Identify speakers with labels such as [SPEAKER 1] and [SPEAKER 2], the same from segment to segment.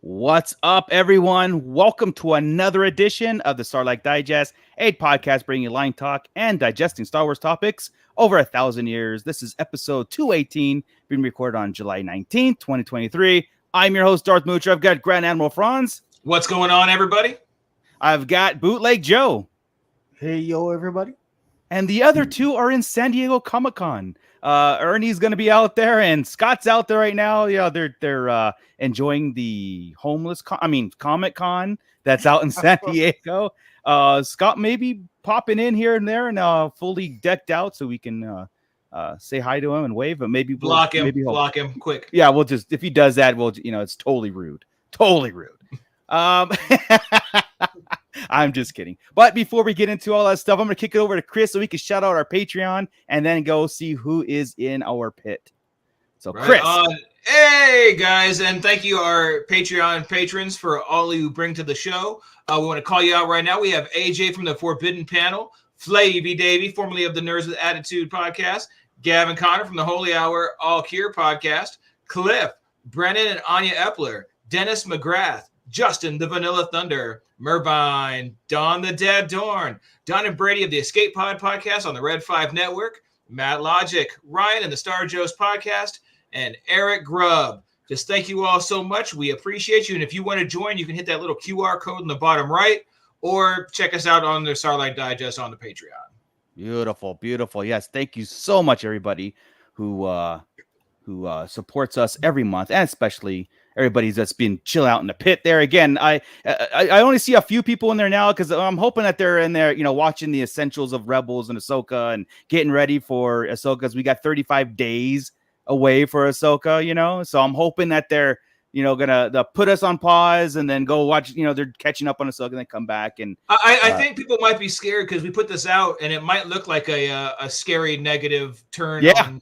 [SPEAKER 1] What's up, everyone? Welcome to another edition of the Sarlacc Digest, a podcast bringing you line talk and digesting Star Wars topics over 1,000 years. This is episode 218, being recorded on July 19th, 2023. I'm your host, Darth Moocher. I've got Grand Admiral Franz.
[SPEAKER 2] What's going on, everybody?
[SPEAKER 1] I've got Bootleg Joe.
[SPEAKER 3] Hey, yo, everybody.
[SPEAKER 1] And the other two are in San Diego Comic-Con. Ernie's going to be out there, and Scott's out there right now. Yeah, they're enjoying the Comic-Con that's out in San Diego. Scott may be popping in here and there and fully decked out so we can say hi to him and wave, but maybe
[SPEAKER 2] block him quick.
[SPEAKER 1] Yeah, we'll just, if he does that, it's totally rude. I'm just kidding. But before we get into all that stuff, I'm going to kick it over to Chris so we can shout out our Patreon and then go see who is in our pit. So,
[SPEAKER 2] right
[SPEAKER 1] Chris.
[SPEAKER 2] on. Hey, guys, and thank you, our Patreon patrons, for all you bring to the show. We want to call you out right now. We have AJ from the Forbidden Panel, Flavy Davy, formerly of the Nerds with Attitude podcast, Gavin Connor from the Holy Hour All Cure podcast, Cliff, Brennan and Anya Epler, Dennis McGrath, Justin the Vanilla Thunder, Mervine, Don the Dead Dorn, Don and Brady of the Escape Pod podcast on the Red 5 Network, Matt Logic, Ryan and the Star Joe's podcast, and Eric Grubb. Just thank you all so much. We appreciate you. And if you want to join, you can hit that little QR code in the bottom right or check us out on the Sarlacc Digest on the Patreon.
[SPEAKER 1] Beautiful. Yes, thank you so much, everybody who supports us every month, and especially everybody that's been chill out in the pit there. Again, I only see a few people in there now because I'm hoping that they're in there, watching the essentials of Rebels and Ahsoka and getting ready for Ahsoka, because we got 35 days away for Ahsoka, so I'm hoping that they're, gonna put us on pause and then go watch, they're catching up on Ahsoka and then come back. And
[SPEAKER 2] I think people might be scared because we put this out and it might look like a scary negative turn on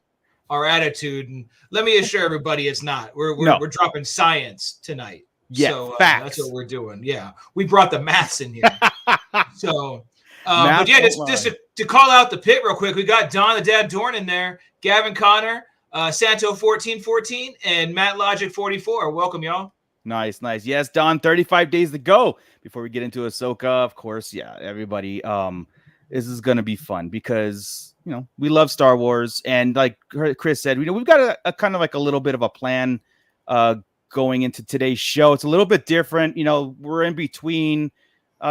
[SPEAKER 2] our attitude, and let me assure everybody it's not. We're dropping science tonight.
[SPEAKER 1] Yeah,
[SPEAKER 2] so
[SPEAKER 1] facts.
[SPEAKER 2] That's what we're doing. Yeah, we brought the maths in here. So but yeah, just to call out the pit real quick, we got Don the Dad Dorn in there, Gavin Connor, Santo 1414, and Matt Logic 44. Welcome, y'all.
[SPEAKER 1] Nice. Yes, Don, 35 days to go before we get into Ahsoka. Of course, yeah, everybody. This is gonna be fun because we love Star Wars, and like Chris said, we've got a kind of like a little bit of a plan going into today's show. It's a little bit different. We're in between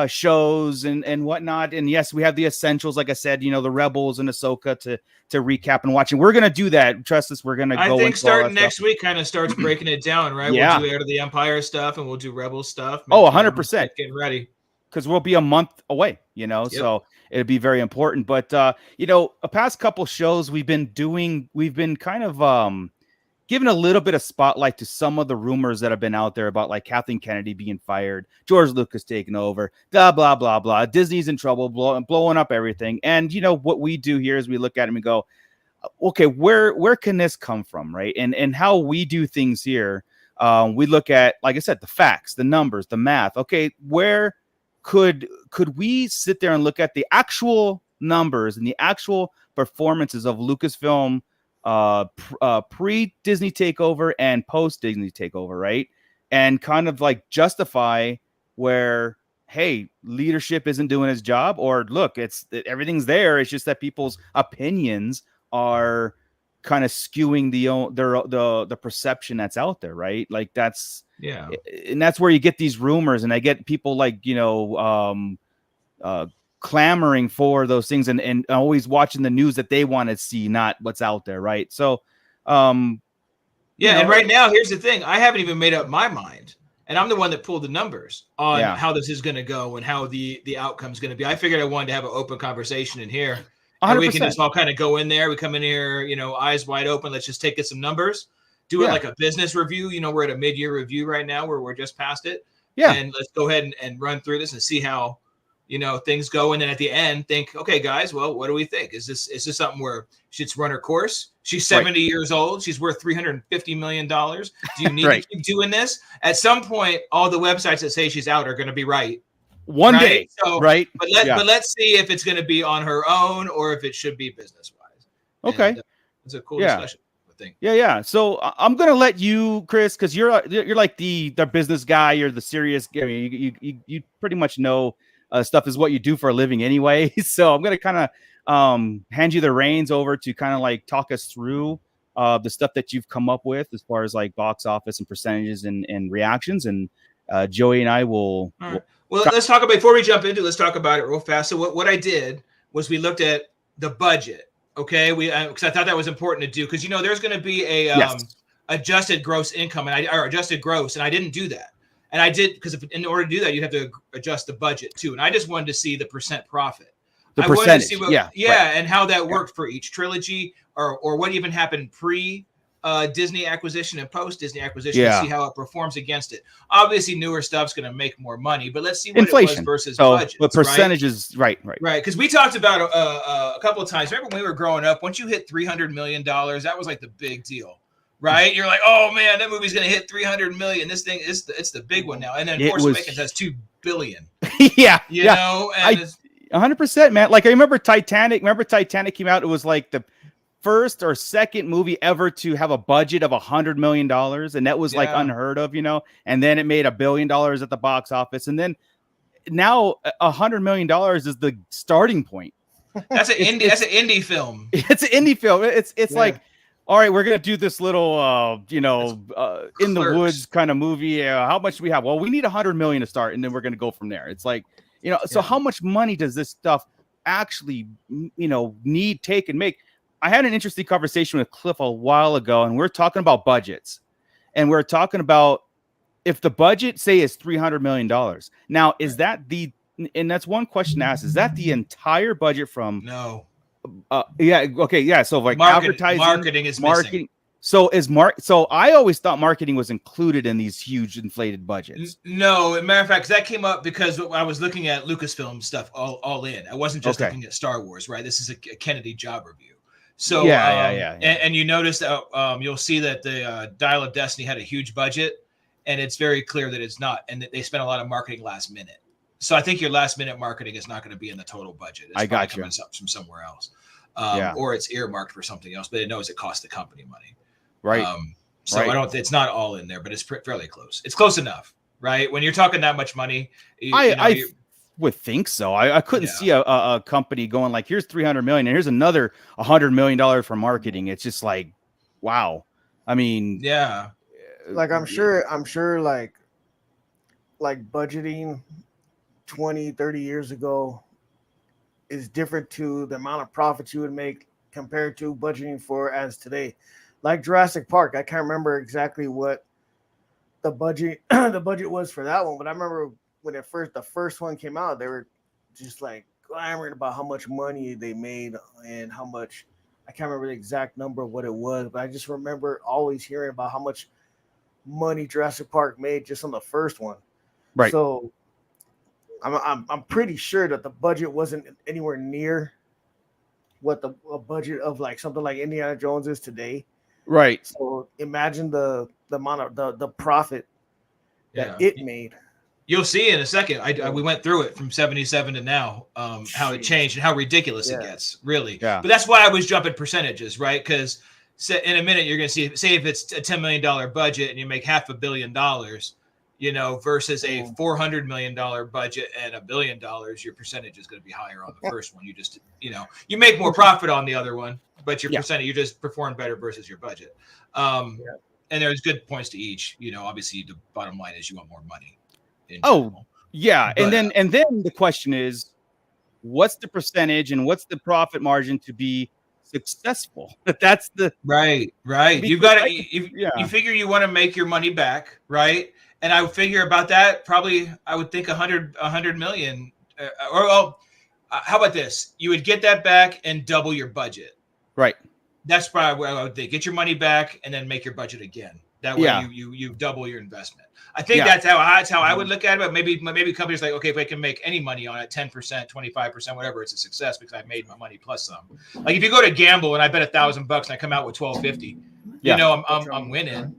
[SPEAKER 1] shows and whatnot, and yes, we have the essentials, like I said, the Rebels and Ahsoka to recap and watch, and we're gonna do that. Trust us, we're gonna go.
[SPEAKER 2] I think starting next week kind of starts breaking it down, right?
[SPEAKER 1] Yeah.
[SPEAKER 2] We'll do Heir to the Empire stuff, and we'll do Rebel stuff.
[SPEAKER 1] 100%.
[SPEAKER 2] Getting ready.
[SPEAKER 1] Because we'll be a month away,
[SPEAKER 2] Yep.
[SPEAKER 1] So it'd be very important. But, a past couple shows we've been kind of giving a little bit of spotlight to some of the rumors that have been out there about like Kathleen Kennedy being fired, George Lucas taking over, blah, blah, blah, blah. Disney's in trouble, blowing up everything. And, what we do here is we look at them and go, okay, where can this come from, right? And how we do things here, we look at, like I said, the facts, the numbers, the math. Okay, where could we sit there and look at the actual numbers and the actual performances of Lucasfilm pre-Disney takeover and post-Disney takeover, right? And kind of like justify where, hey, leadership isn't doing its job, or look, everything's there. It's just that people's opinions are kind of skewing the perception that's out there, right? Like that's.
[SPEAKER 2] Yeah,
[SPEAKER 1] and that's where you get these rumors, and I get people like clamoring for those things, and always watching the news that they want to see, not what's out there, right? So,
[SPEAKER 2] and right now, here's the thing: I haven't even made up my mind, and I'm the one that pulled the numbers on how this is going to go and how the outcome is going to be. I figured I wanted to have an open conversation in here, and we can just all kind of go in there. We come in here, eyes wide open. Let's just get some numbers. Do it like a business review. We're at a mid-year review right now where we're just past it. Yeah. And let's go ahead and run through this and see how, things go. And then at the end, think, okay, guys, well, what do we think? Is this something where she's run her course? She's 70 years old. She's worth $350 million. Do you need to keep doing this? At some point, all the websites that say she's out are going to be right.
[SPEAKER 1] One day.
[SPEAKER 2] So,
[SPEAKER 1] right.
[SPEAKER 2] But let's see if it's going to be on her own or if it should be business-wise.
[SPEAKER 1] Okay.
[SPEAKER 2] And, it's a cool discussion. thing.
[SPEAKER 1] Yeah. So I'm gonna let you, Chris, because you're like the business guy. You're the serious. I mean, you pretty much know stuff is what you do for a living anyway. So I'm gonna kind of hand you the reins over to kind of like talk us through the stuff that you've come up with as far as like box office and percentages and reactions. And Joey and I will.
[SPEAKER 2] All right. Well, let's talk about, before we jump into, let's talk about it real fast. So what I did was we looked at the budget. Okay, because I thought that was important to do, because there's going to be a adjusted gross income or adjusted gross, and I didn't do that, and I did because in order to do that, you'd have to adjust the budget too, and I just wanted to see the percent profit.
[SPEAKER 1] The
[SPEAKER 2] I
[SPEAKER 1] percentage,
[SPEAKER 2] wanted to see what,
[SPEAKER 1] right.
[SPEAKER 2] and how that worked for each trilogy, or what even happened pre Disney acquisition and post Disney acquisition, to see how it performs against it. Obviously, newer stuff's going to make more money, but let's see what inflation it was versus budgets.
[SPEAKER 1] The percentages, right?
[SPEAKER 2] Because we talked about a couple of times. Remember when we were growing up? Once you hit $300 million, that was like the big deal, right? You're like, oh man, that movie's going to hit 300 million. This thing is it's the big one now. And then Force Awakens has 2 billion. You know, and
[SPEAKER 1] 100%, man. Like I remember Titanic. Titanic came out. It was like the first or second movie ever to have a budget of $100 million, and that was like unheard of, and then it made $1 billion at the box office, and then now $100 million is the starting point.
[SPEAKER 2] That's an indie film.
[SPEAKER 1] It's an indie film. It's like, all right, we're gonna do this little in the woods kind of movie. How much do we have? Well, we need $100 million to start, and then we're gonna go from there. It's like, so how much money does this stuff actually need, take, and make? I had an interesting conversation with Cliff a while ago, and we're talking about budgets, and we're talking about if the budget, say, is $300 million. Now, is that and that's one question to ask, is that the entire budget from?
[SPEAKER 2] No.
[SPEAKER 1] So like advertising,
[SPEAKER 2] marketing is missing.
[SPEAKER 1] So so I always thought marketing was included in these huge inflated budgets.
[SPEAKER 2] No, as a matter of fact, that came up because I was looking at Lucasfilm stuff all in. I wasn't just looking at Star Wars, right? This is a Kennedy job review. So And you notice that you'll see that the Dial of Destiny had a huge budget, and it's very clear that it's not, and that they spent a lot of marketing last minute. So I think your last minute marketing is not going to be in the total budget. It's coming up from somewhere else, or it's earmarked for something else, but it knows it costs the company money,
[SPEAKER 1] right?
[SPEAKER 2] I don't. It's not all in there, but it's fairly close. It's close enough, right? When you're talking that much money,
[SPEAKER 1] I would think so. I couldn't see a company going like, here's $300 million and here's another $100 million for marketing. It's just like, wow. I mean,
[SPEAKER 3] like I'm sure like budgeting 20, 30 years ago is different to the amount of profits you would make compared to budgeting for as today. Like Jurassic Park, I can't remember exactly what the budget was for that one, but I remember when the first one came out, they were just like clamoring about how much money they made and how much, I can't remember the exact number of what it was, but I just remember always hearing about how much money Jurassic Park made just on the first one.
[SPEAKER 1] Right.
[SPEAKER 3] So I'm pretty sure that the budget wasn't anywhere near what the budget of like something like Indiana Jones is today.
[SPEAKER 1] Right.
[SPEAKER 3] So imagine the amount of the profit that it made.
[SPEAKER 2] You'll see in a second. We went through it from 77 to now, how it changed and how ridiculous it gets, really. Yeah. But that's why I was jumping percentages, right? Because in a minute, you're going to see, say if it's a $10 million budget and you make $500 million, versus a $400 million budget and $1 billion, your percentage is going to be higher on the first one. You just, you make more profit on the other one, but your percentage, you just perform better versus your budget. And there's good points to each. Obviously, the bottom line is you want more money.
[SPEAKER 1] Oh, yeah. But, and then the question is, what's the percentage and what's the profit margin to be successful? That's the
[SPEAKER 2] right. You've got to, you figure you want to make your money back, right? And I would figure about that, probably, I would think 100 million, how about this? You would get that back and double your budget.
[SPEAKER 1] Right.
[SPEAKER 2] That's probably what I would think. Get your money back and then make your budget again. That way you double your investment. I think that's how I would look at it. But maybe companies like, okay, if I can make any money on it, 10%, 25%, whatever, it's a success because I made my money plus some. Like if you go to gamble and I bet $1,000 and I come out with $1,250, I'm winning.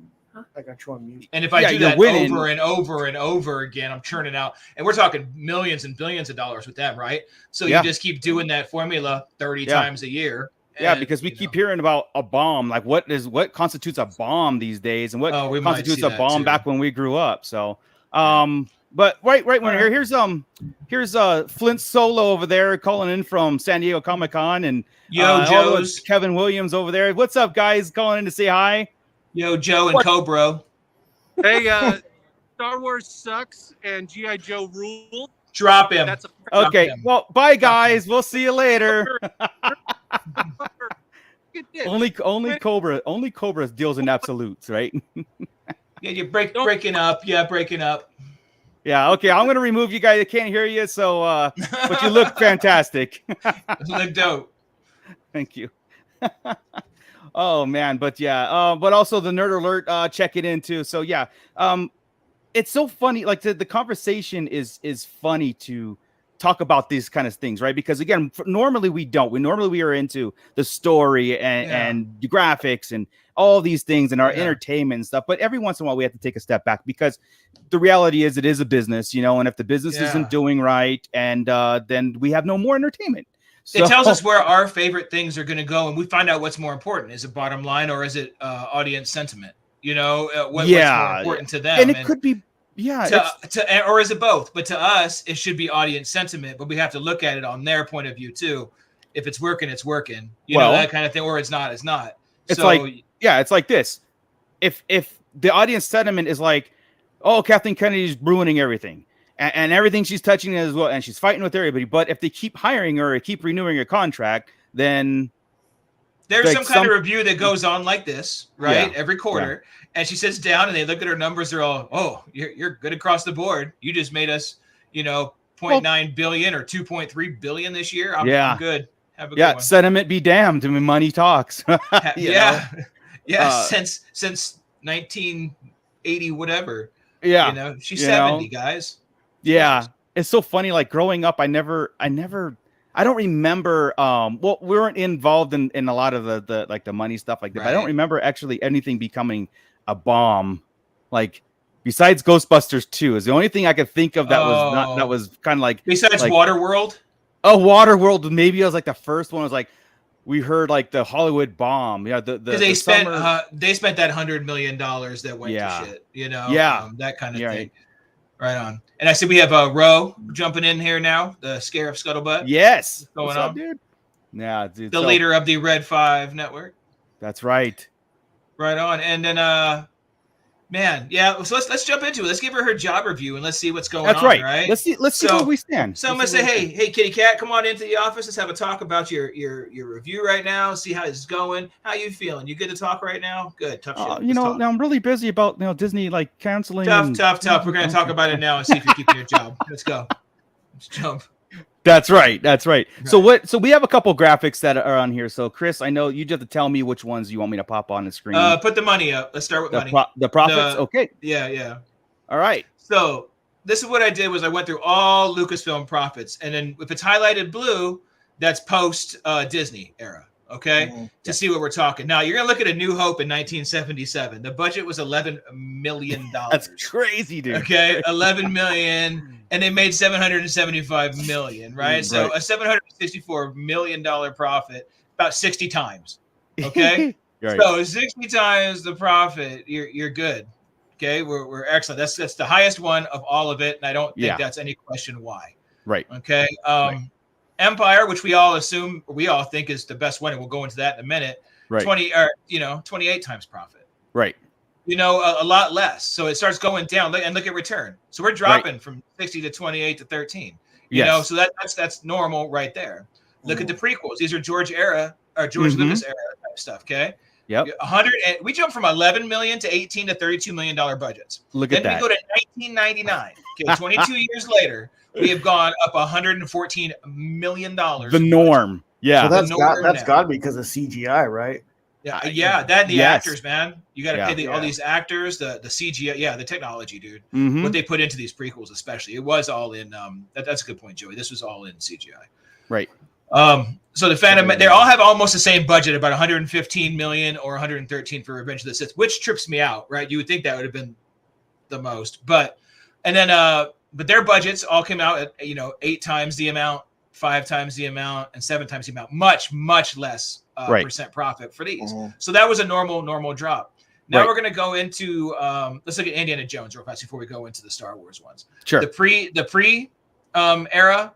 [SPEAKER 3] I got you on mute.
[SPEAKER 2] And if I do that over and over and over again, I'm churning out, and we're talking millions and billions of dollars with them, right? So you just keep doing that formula 30 times a year,
[SPEAKER 1] Yeah, because we keep hearing about a bomb. Like, what constitutes a bomb these days, and what constitutes a bomb back when we grew up. So, but right when here's Flint Solo over there calling in from San Diego Comic-Con, and
[SPEAKER 2] Joe's
[SPEAKER 1] Kevin Williams over there. What's up, guys? Calling in to say hi.
[SPEAKER 2] Yo, Joe and Cobra.
[SPEAKER 4] Hey, Star Wars sucks and G.I. Joe ruled.
[SPEAKER 2] Drop him.
[SPEAKER 1] Okay. Well, bye, guys. We'll see you later. only Cobra deals in absolutes, right?
[SPEAKER 2] Yeah, you're breaking up. Yeah, breaking up.
[SPEAKER 1] Yeah. Okay. I'm gonna remove you guys. I can't hear you. So, but you look fantastic.
[SPEAKER 2] You look dope.
[SPEAKER 1] Thank you. Oh man, but yeah, but also the Nerd Alert checking in too. So yeah, it's so funny. Like the conversation is funny to talk about these kind of things, right? Because again, normally we don't. We are into the story and the graphics and all these things and our entertainment and stuff. But every once in a while, we have to take a step back because the reality is it is a business, you know. And if the business isn't doing right, and then we have no more entertainment. So,
[SPEAKER 2] it tells us where our favorite things are going to go, and we find out what's more important. Is it bottom line or is it audience sentiment? You know, what's more important to them?
[SPEAKER 1] And it could be,
[SPEAKER 2] or is it both? But to us, it should be audience sentiment, but we have to look at it on their point of view too. If it's working, it's working. You know, that kind of thing, or it's not, it's not.
[SPEAKER 1] It's it's like this. If the audience sentiment is like, oh, Kathleen Kennedy's ruining everything. And everything she's touching as well, and she's fighting with everybody. But if they keep hiring her or keep renewing her contract, then
[SPEAKER 2] there's some kind of review that goes on like this, right? Every quarter, and she sits down and they look at her numbers. They're all, "Oh, you're good across the board. You just made us, 0.9 billion or 2.3 billion this year. I'm good. Have a good one."
[SPEAKER 1] Sentiment be damned. I mean, money talks.
[SPEAKER 2] Since 1980, whatever.
[SPEAKER 1] Yeah,
[SPEAKER 2] she's 70, guys.
[SPEAKER 1] Yeah, it's so funny. Like growing up, I don't remember. Well, we weren't involved in a lot of the like the money stuff like that. Right. But I don't remember actually anything becoming a bomb. Like besides Ghostbusters 2 is the only thing I could think of that was kind of like
[SPEAKER 2] besides Waterworld.
[SPEAKER 1] Oh, Waterworld. Maybe it was like the first one. Was like we heard like the Hollywood bomb. Yeah,
[SPEAKER 2] they spent that $100 million that went to shit. That kind of thing. Right. Right on. And I see we have Ro jumping in here now, the Scarif Scuttlebutt.
[SPEAKER 1] Yes.
[SPEAKER 2] What's going on,
[SPEAKER 1] dude? Yeah, dude.
[SPEAKER 2] The leader of the Red 5 network.
[SPEAKER 1] That's right.
[SPEAKER 2] Right on. And then so let's jump into it. Let's give her job review and let's see what's going on.
[SPEAKER 1] That's right. Let's see where we stand.
[SPEAKER 2] So I'm gonna say, hey, Kitty Cat, come on into the office. Let's have a talk about your review right now. See how it's going. How you feeling? You good to talk right now? Good. Tough shit.
[SPEAKER 1] Now I'm really busy about Disney like canceling.
[SPEAKER 2] Tough. We're gonna talk about it now and see if you're keeping your job. Let's go. Let's jump.
[SPEAKER 1] That's right. So we have a couple graphics that are on here. So Chris, I know you just have to tell me which ones you want me to pop on the screen.
[SPEAKER 2] Put the money up. Let's start with money.
[SPEAKER 1] The profits. Okay.
[SPEAKER 2] Yeah.
[SPEAKER 1] All right.
[SPEAKER 2] So this is what I did was I went through all Lucasfilm profits, and then if it's highlighted blue, that's post Disney era. Okay, to see what we're talking. Now you're gonna look at A New Hope in 1977. The budget was $11 million.
[SPEAKER 1] That's crazy, dude.
[SPEAKER 2] Okay, 11 million. And they made 775 million, right? So a $764 million profit, about 60 times. Okay, right. So 60 times the profit, you're good. Okay, we're excellent. That's the highest one of all of it, and I don't think that's any question why.
[SPEAKER 1] Right.
[SPEAKER 2] Okay. Empire, which we all think is the best one, and we'll go into that in a minute.
[SPEAKER 1] Right.
[SPEAKER 2] 28 times profit.
[SPEAKER 1] Right.
[SPEAKER 2] A lot less. So it starts going down. And look at return. So we're dropping from 60 to 28 to 13. You know, so that's normal right there. Look at the prequels. These are George Lucas era type stuff. Okay.
[SPEAKER 1] Yep.
[SPEAKER 2] We jumped from 11 million to 18 to 32 million dollar budgets.
[SPEAKER 1] Look at that.
[SPEAKER 2] Then we go to 1999. Okay, 22 years later, we have gone up 114 million dollars.
[SPEAKER 1] The norm. Yeah.
[SPEAKER 3] So that's got to be because of CGI, right?
[SPEAKER 2] Yeah, that and the actors, man. You got to pay all these actors, the CGI, the technology, dude.
[SPEAKER 1] Mm-hmm.
[SPEAKER 2] What they put into these prequels, especially, it was all in. That's a good point, Joey. This was all in CGI,
[SPEAKER 1] right?
[SPEAKER 2] So the Phantom, they all have almost the same budget, about 115 million or 113 for Revenge of the Sith, which trips me out, right? You would think that would have been the most, but their budgets all came out at 8 times the amount, 5 times the amount, and 7 times the amount. Much less
[SPEAKER 1] Right.
[SPEAKER 2] percent profit for these.
[SPEAKER 3] Mhm.
[SPEAKER 2] So that was a normal drop. Now
[SPEAKER 1] Right.
[SPEAKER 2] we're going to go into let's look at Indiana Jones real fast before we go into the Star Wars ones.
[SPEAKER 1] Sure.
[SPEAKER 2] The pre era,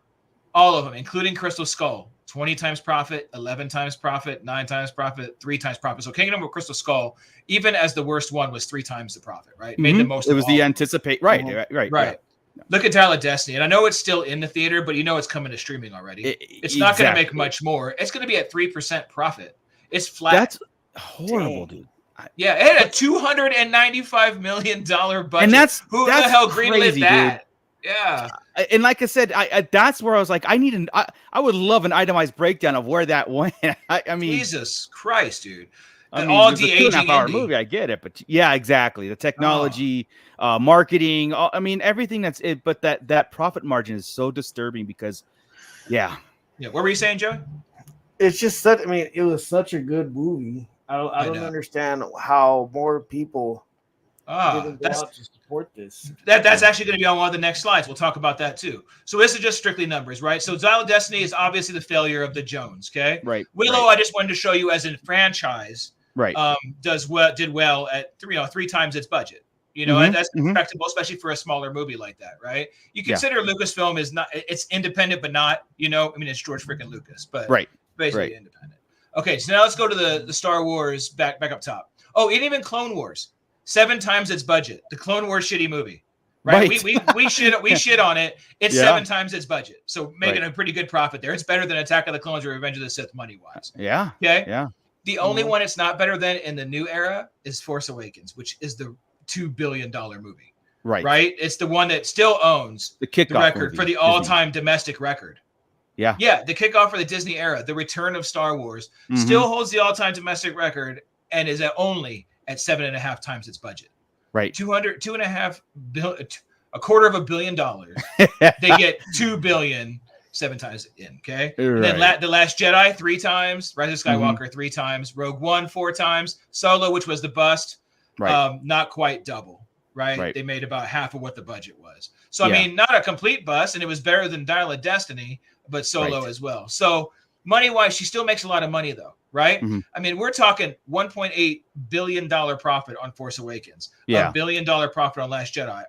[SPEAKER 2] all of them, including Crystal Skull, 20 times profit, 11 times profit, 9 times profit, 3 times profit. So Kingdom of Crystal Skull, even as the worst one, was 3 times the profit, right? Made the most.
[SPEAKER 1] It
[SPEAKER 2] of
[SPEAKER 1] was
[SPEAKER 2] all
[SPEAKER 1] the
[SPEAKER 2] of them.
[SPEAKER 1] anticipate. Right.
[SPEAKER 3] Mhm.
[SPEAKER 1] Right.
[SPEAKER 2] Right.
[SPEAKER 1] Yeah.
[SPEAKER 2] Look at Dial of Destiny, and I know it's still in the theater, but it's coming to streaming already. It's not going to make much more. It's going to be at 3% profit. It's flat.
[SPEAKER 1] That's horrible, dude.
[SPEAKER 2] Yeah, it had a $295 million budget.
[SPEAKER 1] And that's
[SPEAKER 2] who the hell greenlit
[SPEAKER 1] crazy,
[SPEAKER 2] that?
[SPEAKER 1] dude.
[SPEAKER 2] Yeah.
[SPEAKER 1] And like I said, I that's where I was like, I would love an itemized breakdown of where that went. I mean,
[SPEAKER 2] Jesus Christ, dude.
[SPEAKER 1] I mean,
[SPEAKER 2] all
[SPEAKER 1] it's a
[SPEAKER 2] de-aging
[SPEAKER 1] 2.5-hour
[SPEAKER 2] indie.
[SPEAKER 1] movie. I get it, but yeah, exactly. The technology, marketing. I mean, everything that's it. But that profit margin is so disturbing because, yeah.
[SPEAKER 2] Yeah. What were you saying, Joe?
[SPEAKER 3] It's just such. I mean, it was such a good movie. I don't understand how more people didn't go out to support this.
[SPEAKER 2] That's actually going to be on one of the next slides. We'll talk about that too. So this is just strictly numbers, right? So Dial of Destiny is obviously the failure of the Jones. Okay.
[SPEAKER 1] Right.
[SPEAKER 2] Willow, I just wanted to show you as a franchise.
[SPEAKER 1] Right.
[SPEAKER 2] Did well at 3 times its budget. That's respectable, especially for a smaller movie like that, right? You consider Lucasfilm is not, it's independent, but not, I mean, it's George freaking Lucas, but basically independent. Okay, so now let's go to the Star Wars back up top. Oh, and even Clone Wars, 7 times its budget. The Clone Wars shitty movie, right? We shit on it. It's 7 times its budget, so making a pretty good profit there. It's better than Attack of the Clones or Revenge of the Sith money wise.
[SPEAKER 1] Yeah.
[SPEAKER 2] Okay.
[SPEAKER 1] Yeah.
[SPEAKER 2] The only one it's not better than in the new era is Force Awakens, which is the $2 billion movie. Right. It's the one that still owns the record movie for the all-time domestic record.
[SPEAKER 1] Yeah.
[SPEAKER 2] Yeah. The kickoff for the Disney era, the return of Star Wars, still holds the all-time domestic record and is only at 7.5 times its budget.
[SPEAKER 1] Right.
[SPEAKER 2] $2.5 billion, $250 million. They get $2 billion 7 times in. Okay. Right. And then The Last Jedi 3 times, Rise of Skywalker 3 times, Rogue One 4 times, Solo, which was the bust, not quite double. Right. They made about half of what the budget was. So, I mean, not a complete bust, and it was better than Dial of Destiny, but Solo as well. So money-wise, she still makes a lot of money, though, right? I mean, we're talking $1.8 billion profit on Force Awakens, $1 billion profit on Last Jedi.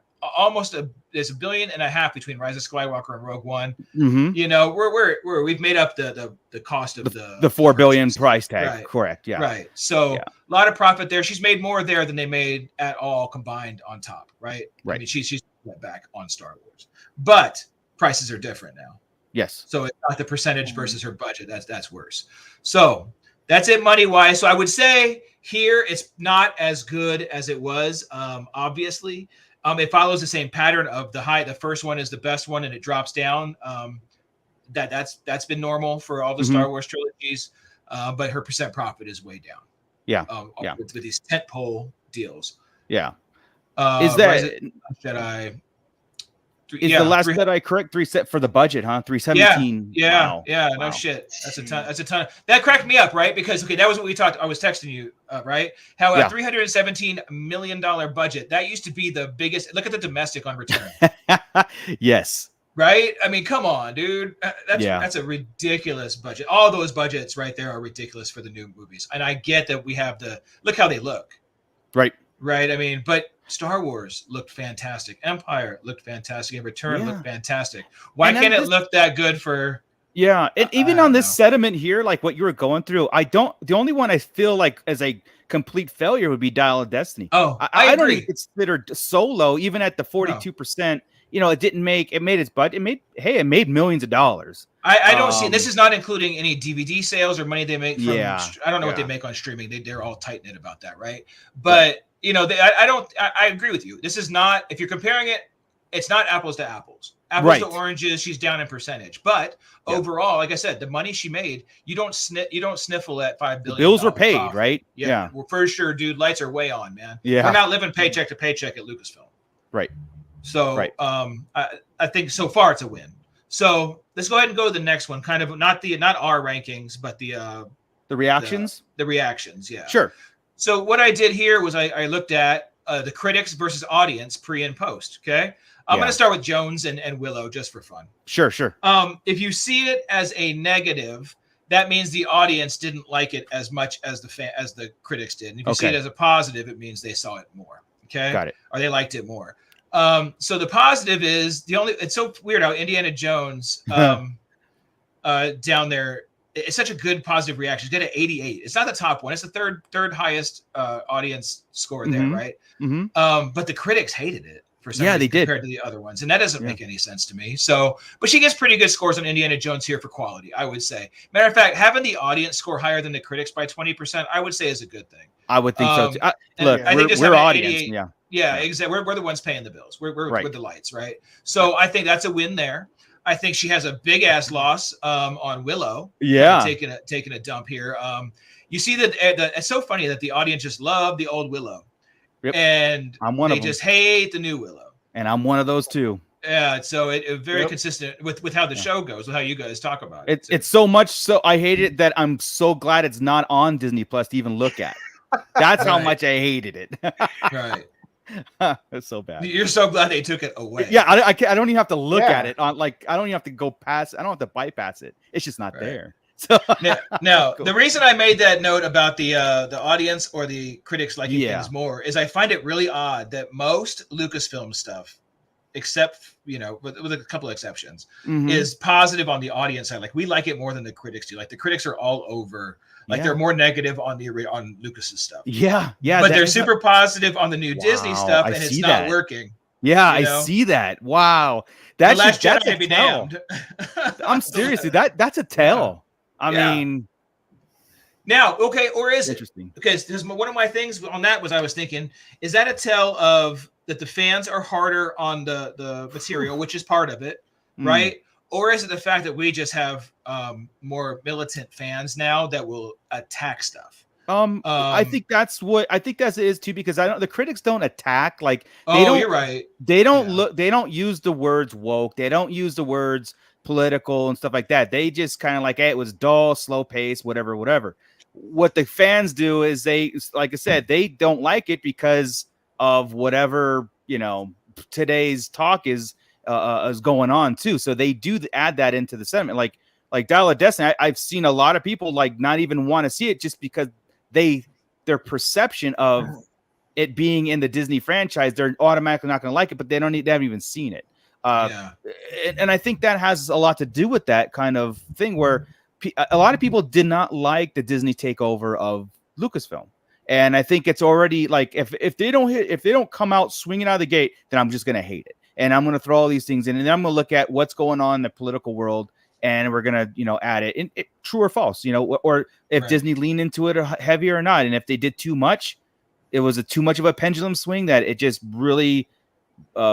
[SPEAKER 2] There's $1.5 billion between Rise of Skywalker and Rogue One. We've made up the cost of the
[SPEAKER 1] $4 billion price tag. Correct. Yeah.
[SPEAKER 2] Right. So a lot of profit there. She's made more there than they made at all combined on top. Right. I mean, she's went back on Star Wars, but prices are different now.
[SPEAKER 1] Yes.
[SPEAKER 2] So it's not the percentage versus her budget. That's worse. So that's it money wise. So I would say here it's not as good as it was. Obviously. It follows the same pattern of the first one is the best one and it drops down. That's been normal for all the Star Wars trilogies, but her percent profit is way down.
[SPEAKER 1] Yeah.
[SPEAKER 2] With these tentpole deals.
[SPEAKER 1] Yeah. Is that
[SPEAKER 2] Jedi?
[SPEAKER 1] Is the Last Jedi correct? 3 set for the budget, huh? 317.
[SPEAKER 2] Yeah.
[SPEAKER 1] Wow.
[SPEAKER 2] Yeah. Wow. No shit. That's a ton. That's a ton. That cracked me up, right? Because that was what we talked. I was texting you, right? How a $317 million budget that used to be the biggest. Look at the domestic on return.
[SPEAKER 1] Yes.
[SPEAKER 2] Right. I mean, come on, dude. That's a ridiculous budget. All those budgets right there are ridiculous for the new movies. And I get that we have look how they look.
[SPEAKER 1] Right.
[SPEAKER 2] Right. I mean, but Star Wars looked fantastic. Empire looked fantastic. And Return looked fantastic. Why can't it look that good for? Yeah.
[SPEAKER 1] And even on this sediment here, like what you were going through, the only one I feel like as a complete failure would be Dial of Destiny.
[SPEAKER 2] Oh,
[SPEAKER 1] I don't even consider Solo, even at the 42%, it made its budget. It made millions of dollars.
[SPEAKER 2] I don't see, this is not including any DVD sales or money they make from, I don't know what they make on streaming. They're all tight-knit about that. Right. But I agree with you. This is not, if you're comparing it, it's not apples to apples. Apples to oranges, she's down in percentage. But overall, like I said, the money she made, you don't sniffle at $5 billion.
[SPEAKER 1] The bills were paid,
[SPEAKER 2] profit.
[SPEAKER 1] Right?
[SPEAKER 2] Yeah. Well, for sure, dude. Lights are way on, man.
[SPEAKER 1] Yeah.
[SPEAKER 2] We're not living paycheck to paycheck at Lucasfilm.
[SPEAKER 1] Right.
[SPEAKER 2] So I think so far it's a win. So let's go ahead and go to the next one. Kind of not our rankings, but the
[SPEAKER 1] reactions.
[SPEAKER 2] The reactions, yeah.
[SPEAKER 1] Sure.
[SPEAKER 2] So what I did here was I looked at the critics versus audience pre and post. Okay. I'm going to start with Jones and Willow just for fun.
[SPEAKER 1] Sure.
[SPEAKER 2] If you see it as a negative, that means the audience didn't like it as much as the critics did. And if you see it as a positive, it means they saw it more. Okay,
[SPEAKER 1] got it.
[SPEAKER 2] Or they liked it more. So the positive is it's so weird how Indiana Jones down there. It's such a good positive reaction. It's got an 88. It's not the top one. It's the third highest audience score there, right? But the critics hated it for some reason compared to the other ones, and that doesn't make any sense to me. So, but she gets pretty good scores on Indiana Jones here for quality, I would say. Matter of fact, having the audience score higher than the critics by 20%, I would say is a good thing.
[SPEAKER 1] I would think so too. Look,
[SPEAKER 2] I think
[SPEAKER 1] we're audience.
[SPEAKER 2] Yeah, exactly. We're the ones paying the bills. We're the lights, right? So I think that's a win there. I think she has a big ass loss on Willow.
[SPEAKER 1] Yeah,
[SPEAKER 2] taking a dump here. You see that it's so funny that the audience just loved the old Willow, and they just hate the new Willow.
[SPEAKER 1] And I'm one of those too.
[SPEAKER 2] Yeah, so it very consistent with how the show goes, with how you guys talk about it.
[SPEAKER 1] It's so much so I hate it that I'm so glad it's not on Disney Plus to even look at. That's how much I hated it.
[SPEAKER 2] Right.
[SPEAKER 1] It's so bad.
[SPEAKER 2] You're so glad they took it away.
[SPEAKER 1] Yeah, I don't even have to look at it on I don't even have to go past. I don't have to bypass it. It's just not there. So
[SPEAKER 2] now cool. The reason I made that note about the audience or the critics liking things more is I find it really odd that most Lucasfilm stuff, except with a couple of exceptions, is positive on the audience side. Like we like it more than the critics do. Like the critics are all over. Like they're more negative on Lucas's stuff. Yeah. But they're super positive on the new Disney stuff, and it's not working.
[SPEAKER 1] Yeah, I see that. Wow.
[SPEAKER 2] That's the Last Jedi be damned.
[SPEAKER 1] I'm seriously that's a tell. I mean,
[SPEAKER 2] now, okay, or is
[SPEAKER 1] interesting.
[SPEAKER 2] It? Because one of my things on that was I was thinking, is that a tell of that the fans are harder on the material, which is part of it, right? Or is it the fact that we just have more militant fans now that will attack stuff?
[SPEAKER 1] I think that's it is too, because the critics don't attack like
[SPEAKER 2] you're right.
[SPEAKER 1] They don't they don't use the words woke, they don't use the words political and stuff like that. They just kind of like, hey, it was dull, slow pace, whatever. What the fans do is they, like I said, they don't like it because of whatever today's talk is going on too. So they do add that into the sentiment. Like Dial of Destiny, I've seen a lot of people like not even want to see it just because their perception of it being in the Disney franchise, they're automatically not going to like it, but they haven't even seen it. And I think that has a lot to do with that kind of thing where a lot of people did not like the Disney takeover of Lucasfilm. And I think it's already like, if they don't come out swinging out of the gate, then I'm just going to hate it. And I'm going to throw all these things in, and then I'm going to look at what's going on in the political world, and we're going to, add it, true or false, or if Disney leaned into it heavier or not. And if they did too much, it was too much of a pendulum swing that it just really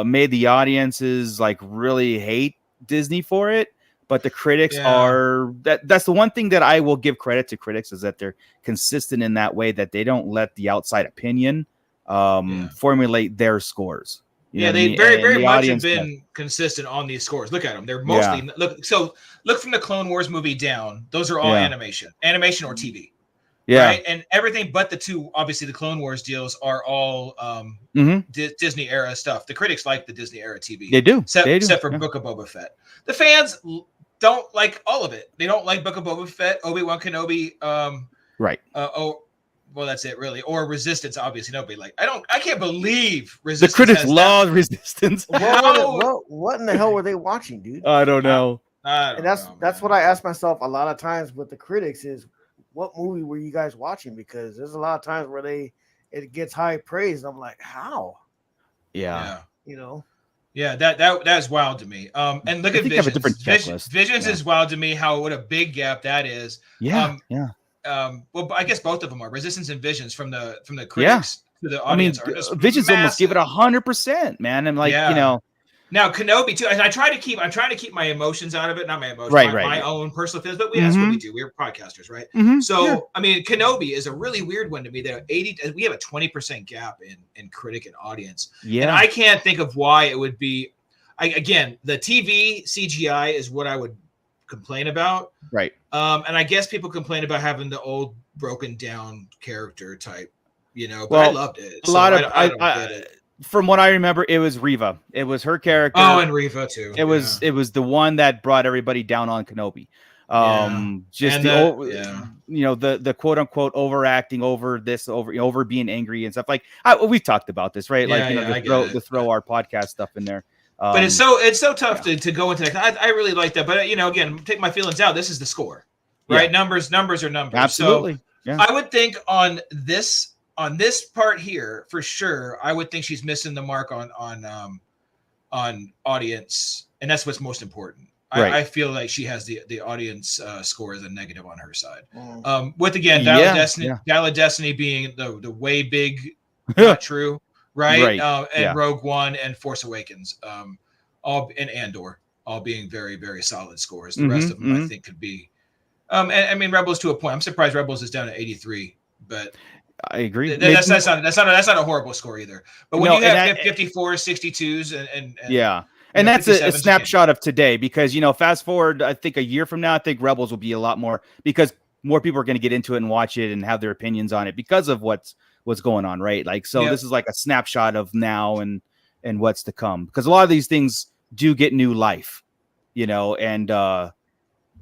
[SPEAKER 1] made the audiences like really hate Disney for it. But the critics are that's the one thing that I will give credit to critics, is that they're consistent in that way, that they don't let the outside opinion formulate their scores.
[SPEAKER 2] They very much have been consistent on these scores. Look at them; they're mostly look from the Clone Wars movie down. Those are all animation or TV. Yeah, right? And everything but the two, obviously the Clone Wars deals are all Disney era stuff. The critics like the Disney era TV.
[SPEAKER 1] They do,
[SPEAKER 2] except for Book of Boba Fett. The fans don't like all of it. They don't like Book of Boba Fett, Obi-Wan Kenobi.
[SPEAKER 1] Right.
[SPEAKER 2] Well, that's it, really. Or Resistance, obviously. Nobody like. I can't believe Resistance.
[SPEAKER 1] The critics love Resistance.
[SPEAKER 3] What in the hell were they watching, dude?
[SPEAKER 1] I don't know.
[SPEAKER 3] And that's what I ask myself a lot of times with the critics is, what movie were you guys watching? Because there's a lot of times where it gets high praise. And I'm like, how?
[SPEAKER 1] Yeah.
[SPEAKER 2] Yeah, that is wild to me. And look at Visions. Visions is wild to me. What a big gap that is.
[SPEAKER 1] Yeah.
[SPEAKER 2] Well, I guess both of them are Resistance and Visions from the critics to the audience.
[SPEAKER 1] Visions almost give it 100%, man. I'm like,
[SPEAKER 2] Now Kenobi too, and I'm trying to keep my emotions out of it, not my emotions, my own personal feelings. But that's what we do. We're podcasters, right? So I mean, Kenobi is a really weird one to me. That we have a 20% gap in critic and audience. Yeah, and I can't think of why it would be. Again, the TV CGI is what I would complain about.
[SPEAKER 1] Right.
[SPEAKER 2] And I guess people complain about having the old broken down character type. But I loved it. I don't get it.
[SPEAKER 1] From what I remember, it was Reva. It was her character.
[SPEAKER 2] Oh, and Reva too.
[SPEAKER 1] It was the one that brought everybody down on Kenobi. Just
[SPEAKER 2] And
[SPEAKER 1] the quote unquote overacting over this, over being angry and stuff. Like we've talked about this, right? Like, to throw our podcast stuff in there.
[SPEAKER 2] But it's so tough to go into that. I really like that. But again, take my feelings out. This is the score, right? Numbers are numbers.
[SPEAKER 1] Absolutely.
[SPEAKER 2] So I would think on this part here for sure. I would think she's missing the mark on audience, and that's what's most important.
[SPEAKER 1] Right.
[SPEAKER 2] I feel like she has the audience score as a negative on her side. With again, Dial of Destiny being the way big, not true. Right. And Rogue One and Force Awakens, all and Andor, all being very, very solid scores. The rest of them, I think, could be. And I mean, Rebels to a point. I'm surprised Rebels is down to 83, but
[SPEAKER 1] I agree.
[SPEAKER 2] That's not a horrible score either. But when you have 54, 62s, and
[SPEAKER 1] that's a snapshot of today, because fast forward, I think a year from now, I think Rebels will be a lot more, because more people are going to get into it and watch it and have their opinions on it because of what's going on, right? Like, so this is like a snapshot of now and what's to come, because a lot of these things do get new life, and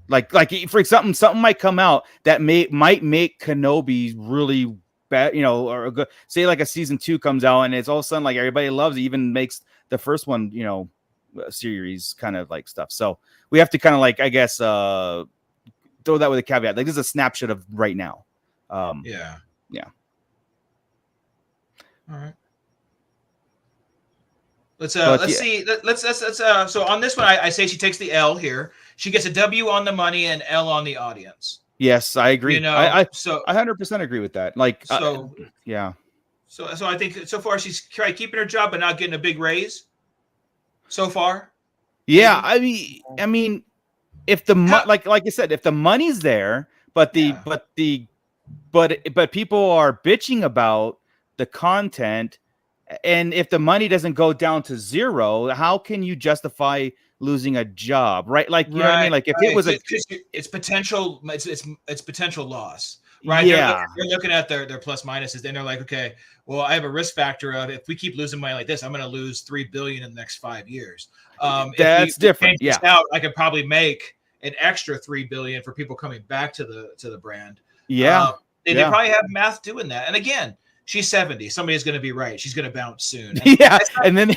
[SPEAKER 1] like for example, something might come out that might make Kenobi really bad, or a good, say like a season 2 comes out and it's all of a sudden like everybody loves it, even makes the first one, series kind of like stuff. So we have to kind of like, I guess, throw that with a caveat. Like, this is a snapshot of right now.
[SPEAKER 2] Yeah. All right. Let's see. Let's so on this one, I say she takes the L here. She gets a W on the money and L on the audience.
[SPEAKER 1] Yes, I agree. I
[SPEAKER 2] so
[SPEAKER 1] 100% agree with that. Like,
[SPEAKER 2] so
[SPEAKER 1] yeah.
[SPEAKER 2] So I think so far she's tried keeping her job but not getting a big raise. So far.
[SPEAKER 1] Yeah, I mean, if the like I said, if the money's there, but but people are bitching about the content, and if the money doesn't go down to zero, how can you justify losing a job, right? Like, you know what I mean? Like, if it was
[SPEAKER 2] it's potential loss, right?
[SPEAKER 1] Yeah,
[SPEAKER 2] they're looking at their plus minuses, then they're like, okay, well, I have a risk factor of, if we keep losing money like this, I'm going to lose $3 billion in the next 5 years.
[SPEAKER 1] That's different. Yeah,
[SPEAKER 2] I could probably make an extra $3 billion for people coming back to the brand.
[SPEAKER 1] Yeah,
[SPEAKER 2] they probably have math doing that. And again, she's 70. Somebody's going to be right. She's going to bounce soon.
[SPEAKER 1] And then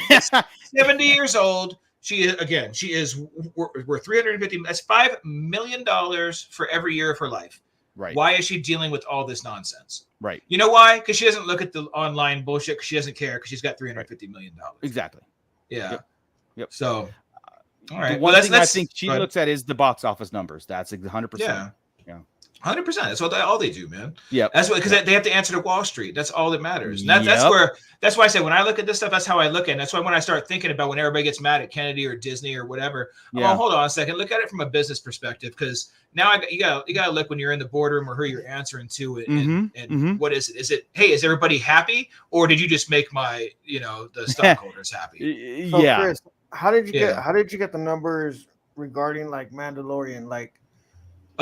[SPEAKER 2] 70 years old. She is worth 350. That's $5 million for every year of her life.
[SPEAKER 1] Right.
[SPEAKER 2] Why is she dealing with all this nonsense?
[SPEAKER 1] Right.
[SPEAKER 2] You know why? Because she doesn't look at the online bullshit, because she doesn't care, because she's got $350 million.
[SPEAKER 1] Exactly.
[SPEAKER 2] Yeah.
[SPEAKER 1] Yep.
[SPEAKER 2] So, all right.
[SPEAKER 1] The one thing I think she looks at is the box office numbers. That's 100%.
[SPEAKER 2] Yeah. 100%. That's all they do, man.
[SPEAKER 1] Yeah.
[SPEAKER 2] That's what, because they have to answer to Wall Street. That's all that matters. And that's why I say, when I look at this stuff, that's how I look at it. That's why when I start thinking about when everybody gets mad at Kennedy or Disney or whatever, hold on a second, look at it from a business perspective, because now you gotta look when you're in the boardroom or who you're answering to it, and what is it? Is it, hey, is everybody happy, or did you just make the stockholders happy?
[SPEAKER 3] So Chris, how did you get the numbers regarding like Mandalorian? Like,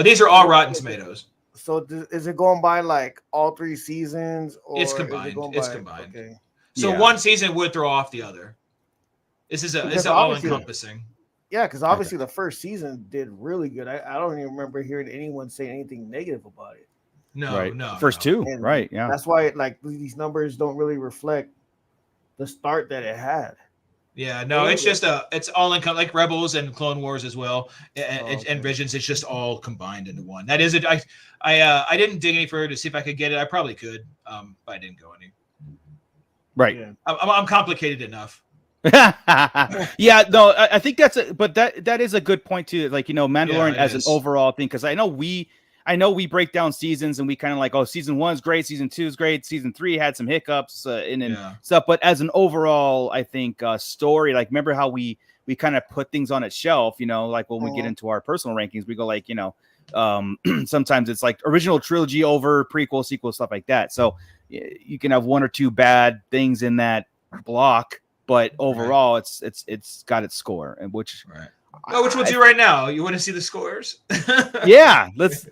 [SPEAKER 2] these are all Rotten Tomatoes.
[SPEAKER 3] So is it going by like all 3 seasons, or
[SPEAKER 2] it's combined?
[SPEAKER 3] It's
[SPEAKER 2] combined.
[SPEAKER 3] Okay.
[SPEAKER 2] So one season would throw off the other. This is all encompassing.
[SPEAKER 3] Yeah, because obviously the first season did really good. I don't even remember hearing anyone say anything negative about it.
[SPEAKER 2] No.
[SPEAKER 1] First 2,
[SPEAKER 3] and
[SPEAKER 1] right? Yeah.
[SPEAKER 3] That's why like these numbers don't really reflect the start that it had.
[SPEAKER 2] Yeah, no, it's just it's all in, like Rebels and Clone Wars as well, and Visions. It's just all combined into one. That is it. I didn't dig any further to see if I could get it. I probably could, but I didn't go any.
[SPEAKER 1] Right.
[SPEAKER 3] Yeah.
[SPEAKER 2] I'm complicated enough.
[SPEAKER 1] Yeah, no, I think but that is a good point too. Like, Mandalorian as an overall thing, because I know we break down seasons and we kind of like, oh, season 1's great, season 2 is great, season 3 had some hiccups and stuff, but as an overall, I think story, like, remember how we kind of put things on its shelf, like when we get into our personal rankings, we go like, sometimes it's like original trilogy over prequel, sequel, stuff like that. So you can have 1 or 2 bad things in that block, but overall it's got its score, and which
[SPEAKER 2] which we'll do right now. You want to see the scores?
[SPEAKER 1] Yeah, let's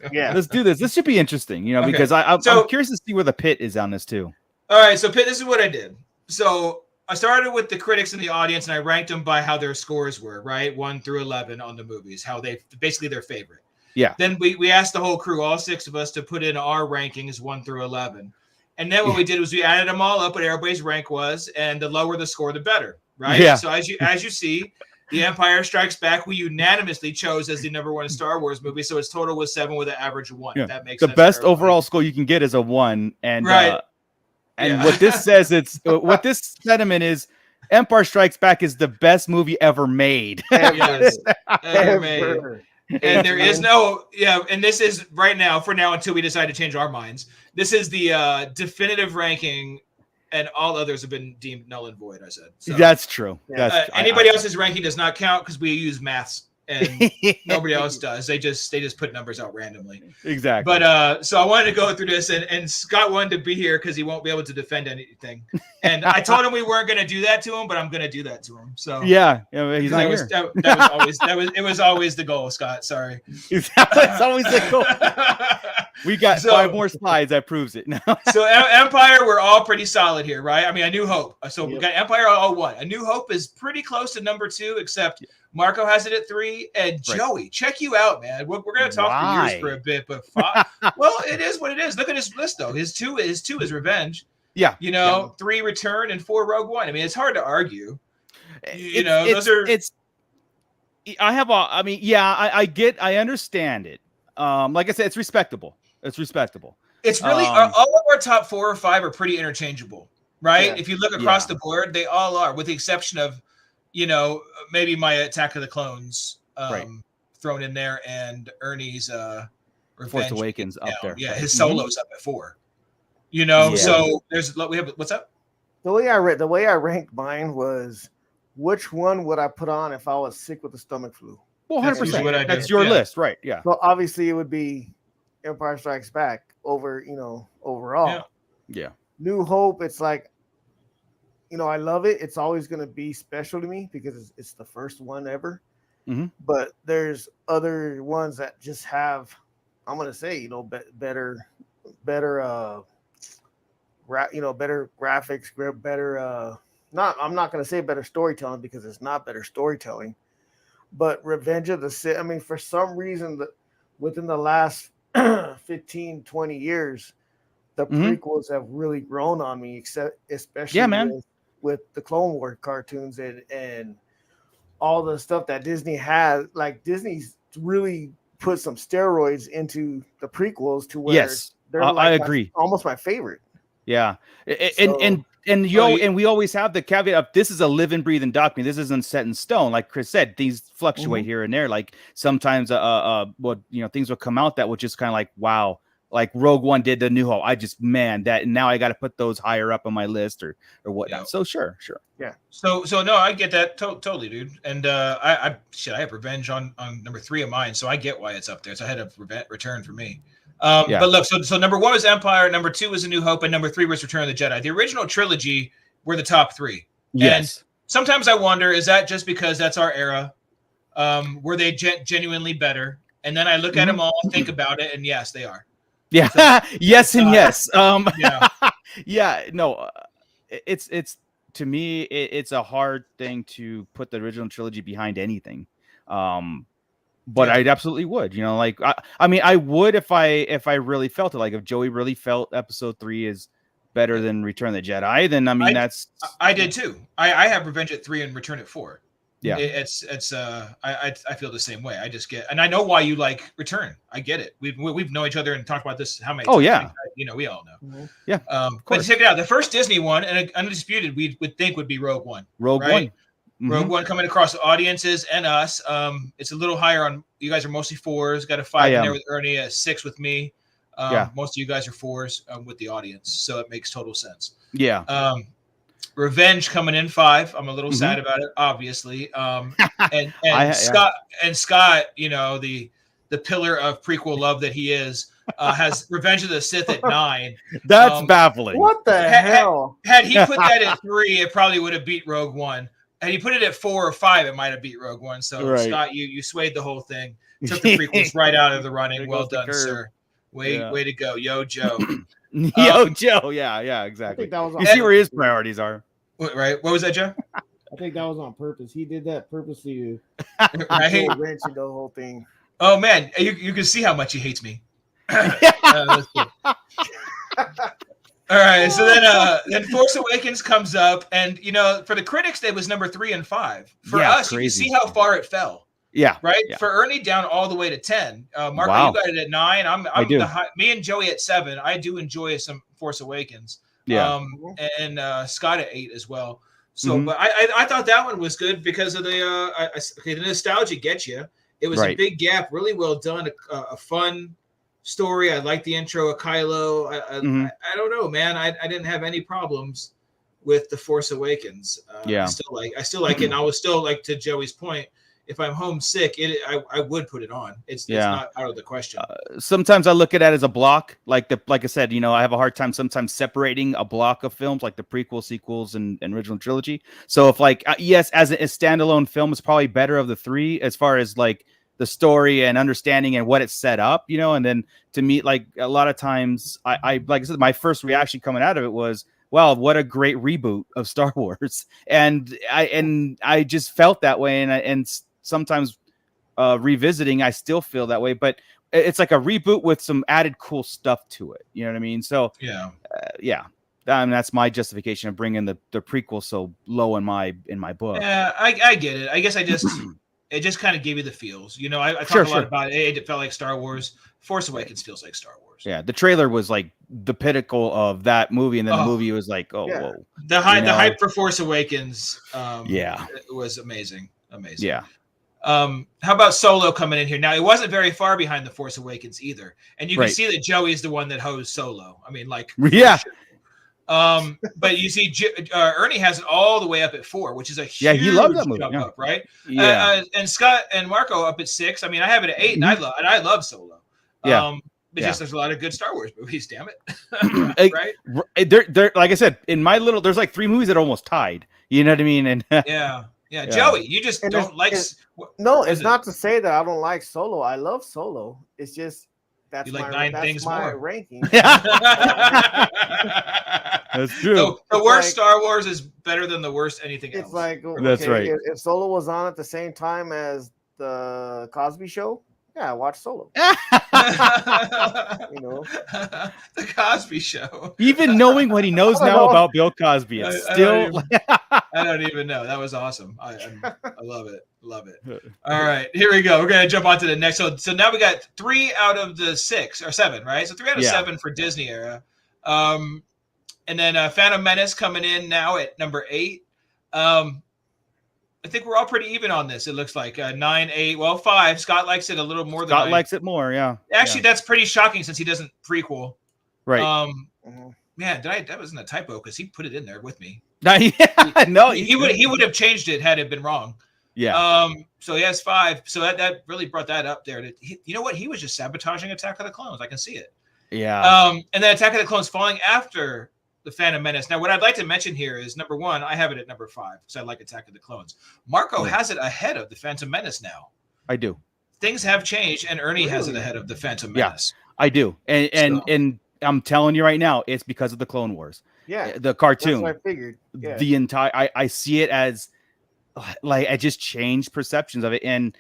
[SPEAKER 1] do this. This should be interesting, because I'm curious to see where the pit is on this too.
[SPEAKER 2] All right, so Pit, this is what I did. So I started with the critics in the audience, and I ranked them by how their scores were, right, 1 through 11 on the movies, how they basically their favorite.
[SPEAKER 1] Yeah.
[SPEAKER 2] Then we asked the whole crew, all 6 of us, to put in our rankings 1 through 11. And then what we did was we added them all up, what everybody's rank was, and the lower the score, the better, right?
[SPEAKER 1] Yeah.
[SPEAKER 2] So as you see, The Empire Strikes Back, we unanimously chose as the #1 Star Wars movie. So its total was 7 with an average of 1.
[SPEAKER 1] Yeah.
[SPEAKER 2] That makes
[SPEAKER 1] the
[SPEAKER 2] sense
[SPEAKER 1] best overall score you can get is a 1. And
[SPEAKER 2] right.
[SPEAKER 1] And what this says, what this sentiment is, Empire Strikes Back is the best movie ever made.
[SPEAKER 2] Yes, ever made. And there is no, and this is right now, for now, until we decide to change our minds. This is the definitive ranking, and all others have been deemed null and void, I said. So,
[SPEAKER 1] that's true. That's
[SPEAKER 2] anybody else's ranking does not count because we use maths, and nobody else does. They just put numbers out randomly.
[SPEAKER 1] Exactly.
[SPEAKER 2] But so I wanted to go through this, and Scott wanted to be here because he won't be able to defend anything. And I told him we weren't going to do that to him, but I'm going to do that to him. So
[SPEAKER 1] yeah, he's not here.
[SPEAKER 2] It was always the goal, Scott. Sorry.
[SPEAKER 1] It's always the goal. We got 5 more slides that proves it.
[SPEAKER 2] So Empire, we're all pretty solid here, right? I mean, A New Hope. So we got Empire all 1. A New Hope is pretty close to #2, except Marco has it at 3. And Joey, check you out, man. We're going to talk for years for a bit, but well, it is what it is. Look at his list, though. His two is Revenge.
[SPEAKER 1] Yeah.
[SPEAKER 2] 3 Return and 4 Rogue One. I mean, it's hard to argue.
[SPEAKER 1] I understand it. Like I said, it's respectable. It's respectable.
[SPEAKER 2] It's really all of our top 4 or 5 are pretty interchangeable, right?
[SPEAKER 3] Yeah.
[SPEAKER 2] If you look across the board, they all are, with the exception of, maybe my Attack of the Clones thrown in there, and Ernie's Revenge.
[SPEAKER 1] Force Awakens up there.
[SPEAKER 2] Yeah, his Solo's up at 4. So we have what's up?
[SPEAKER 3] The way I ranked mine was, which one would I put on if I was sick with the stomach flu?
[SPEAKER 1] Well, 100%.
[SPEAKER 2] What I do.
[SPEAKER 1] That's your list, right? Yeah.
[SPEAKER 3] So obviously it would be Empire Strikes Back over, overall.
[SPEAKER 1] Yeah.
[SPEAKER 3] New Hope, it's like, I love it. It's always going to be special to me because it's the first one ever.
[SPEAKER 1] Mm-hmm.
[SPEAKER 3] But there's other ones that just have, I'm going to say, better graphics, better. I'm not going to say better storytelling because it's not better storytelling. But Revenge of the Sith, I mean, for some reason, within the last 15, 20 years, the prequels have really grown on me, especially with the Clone Wars cartoons and all the stuff that Disney has. Like, Disney's really put some steroids into the prequels to where they're
[SPEAKER 1] I agree.
[SPEAKER 3] Almost my favorite.
[SPEAKER 1] Yeah. And we always have the caveat of, this is a living, breathing document. This isn't set in stone. Like Chris said, things fluctuate here and there. Like sometimes things will come out that will just kind of like, wow, like Rogue One did the New Hope. Now I got to put those higher up on my list or whatnot. Yeah. So sure.
[SPEAKER 3] Yeah.
[SPEAKER 2] So no, I get that totally, dude. And I have Revenge on #3 of mine, so I get why it's up there. It's ahead of Return for me. But look, so #1 was Empire, #2 was A New Hope, and #3 was Return of the Jedi. The original trilogy were the top 3.
[SPEAKER 1] Yes.
[SPEAKER 2] And sometimes I wonder, is that just because that's our era? Were they genuinely better? And then I look at them all, think about it, and yes, they are.
[SPEAKER 1] Yeah. So, yes and yes. It's to me, it's a hard thing to put the original trilogy behind anything. But I absolutely would, I would if I really felt it. Like if Joey really felt Episode 3 is better than Return of the Jedi, then
[SPEAKER 2] I did too. I have Revenge at 3 and Return at 4.
[SPEAKER 1] Yeah,
[SPEAKER 2] I feel the same way. I just get, and I know why you like Return. I get it. We've known each other and talked about this how many times.
[SPEAKER 1] Oh yeah,
[SPEAKER 2] we all know.
[SPEAKER 3] Mm-hmm.
[SPEAKER 1] Yeah,
[SPEAKER 2] but check it out. The first Disney one, and undisputed, we would think would be Rogue One.
[SPEAKER 1] Rogue One
[SPEAKER 2] coming across audiences and us. It's a little higher on. You guys are mostly 4s. Got a 5 in there with Ernie, a 6 with me. Most of you guys are 4s with the audience, so it makes total sense.
[SPEAKER 1] Yeah.
[SPEAKER 2] Revenge coming in 5. I'm a little sad about it, obviously. And Scott, the pillar of prequel love that he is, has Revenge of the Sith at 9.
[SPEAKER 1] That's baffling.
[SPEAKER 3] What the hell?
[SPEAKER 2] Had he put that at 3, it probably would have beat Rogue One. Had he put it at 4 or 5, it might have beat Rogue One. So Scott, you swayed the whole thing. Took the prequels right out of the running. Well done, sir. Way to go, yo, Joe.
[SPEAKER 1] Joe. Yeah, exactly. You see where his priorities are.
[SPEAKER 2] Right. What was that, Joe?
[SPEAKER 3] I think that was on purpose. He did that purposely to
[SPEAKER 2] right?
[SPEAKER 3] wrench into the whole thing.
[SPEAKER 2] Oh man, you can see how much he hates me. That's good. All right, so then Force Awakens comes up, and for the critics, it was number 3 and 5. For us, you can see how far it fell.
[SPEAKER 1] Yeah,
[SPEAKER 2] right.
[SPEAKER 1] Yeah.
[SPEAKER 2] For Ernie, down all the way to 10. Marco,
[SPEAKER 1] Wow.
[SPEAKER 2] you got it at 9.
[SPEAKER 1] I do.
[SPEAKER 2] Me and Joey at 7. I do enjoy some Force Awakens.
[SPEAKER 1] Yeah.
[SPEAKER 2] And Scott at 8 as well. So, but I thought that one was good because of the nostalgia gets you. It was a big gap, really well done, a fun story. I like the intro of Kylo. I don't know, man. I didn't have any problems with the Force Awakens. I still like it. And I was still, like, to Joey's point, if I'm homesick, I would put it on. It's not out of the question.
[SPEAKER 1] Sometimes I look at it as a block, like I said, I have a hard time sometimes separating a block of films, like the prequel, sequels, and original trilogy. So if yes, as a standalone film, it's probably better of the 3 as far as like the story and understanding and what it set up, and then to me, like a lot of times, I like I said, my first reaction coming out of it was, wow, what a great reboot of Star Wars, and I just felt that way, and sometimes revisiting, I still feel that way, but it's like a reboot with some added cool stuff to it. You know what I mean? So that's my justification of bringing the prequel so low in my book.
[SPEAKER 2] Yeah, I get it. I guess it just kind of gave you the feels. I talk a lot about it. It felt like Star Wars. Force Awakens feels like Star Wars.
[SPEAKER 1] Yeah, the trailer was like the pinnacle of that movie, and then the movie was like, whoa.
[SPEAKER 2] The hype for Force Awakens was amazing.
[SPEAKER 1] Yeah.
[SPEAKER 2] How about Solo coming in here? Now, it wasn't very far behind The Force Awakens either. And you can see that Joey is the one that hosed Solo. I mean, like,
[SPEAKER 1] yeah.
[SPEAKER 2] But you see, Ernie has it all the way up at 4, which is a huge
[SPEAKER 1] he loved that movie,
[SPEAKER 2] jump up, right?
[SPEAKER 1] Yeah.
[SPEAKER 2] And Scott and Marco up at 6. I mean, I have it at 8, and I love Solo.
[SPEAKER 1] Yeah.
[SPEAKER 2] Just there's a lot of good Star Wars movies. Damn it, right?
[SPEAKER 1] They're like I said, in my little, there's like 3 movies that are almost tied. You know what I mean? And
[SPEAKER 2] yeah. Joey, you just don't like.
[SPEAKER 3] No, it's not to say that I don't like Solo. I love Solo. It's just that's
[SPEAKER 2] like
[SPEAKER 3] my
[SPEAKER 2] 9 things
[SPEAKER 3] my
[SPEAKER 2] more
[SPEAKER 3] ranking.
[SPEAKER 1] That's true.
[SPEAKER 2] So the worst Star Wars is better than the worst anything else.
[SPEAKER 3] It's like
[SPEAKER 1] that's right.
[SPEAKER 3] If Solo was on at the same time as the Cosby Show, I watch Solo.
[SPEAKER 2] The Cosby Show.
[SPEAKER 1] Even knowing what he knows now about Bill Cosby, it's still.
[SPEAKER 2] I don't even know. That was awesome. I love it. Love it. All right, here we go. We're gonna jump on to the next. So now we got 3 out of the 6 or 7, right? So 3 out of 7 for Disney era. And then Phantom Menace coming in now at number 8. I think we're all pretty even on this. It looks like 9, 8, 5. Scott likes it a little more than
[SPEAKER 1] Scott likes it more. Yeah.
[SPEAKER 2] Actually, that's pretty shocking since he doesn't prequel.
[SPEAKER 1] Right.
[SPEAKER 2] Man, that wasn't a typo because he put it in there with me.
[SPEAKER 1] No,
[SPEAKER 2] he would have changed it had it been wrong.
[SPEAKER 1] Yeah.
[SPEAKER 2] So he has 5. So that really brought that up there. You know what? He was just sabotaging Attack of the Clones. I can see it.
[SPEAKER 1] Yeah.
[SPEAKER 2] And then Attack of the Clones falling after the Phantom Menace. Now, what I'd like to mention here is number 1, I have it at number 5 because I like Attack of the Clones. Marco has it ahead of the Phantom Menace now.
[SPEAKER 1] I do.
[SPEAKER 2] Things have changed, and Ernie has it ahead of the Phantom Menace.
[SPEAKER 1] I do. And I'm telling you right now, it's because of the Clone Wars.
[SPEAKER 3] Yeah.
[SPEAKER 1] The cartoon.
[SPEAKER 3] That's what I figured. Yeah.
[SPEAKER 1] The entire I see it as like I just changed perceptions of it. And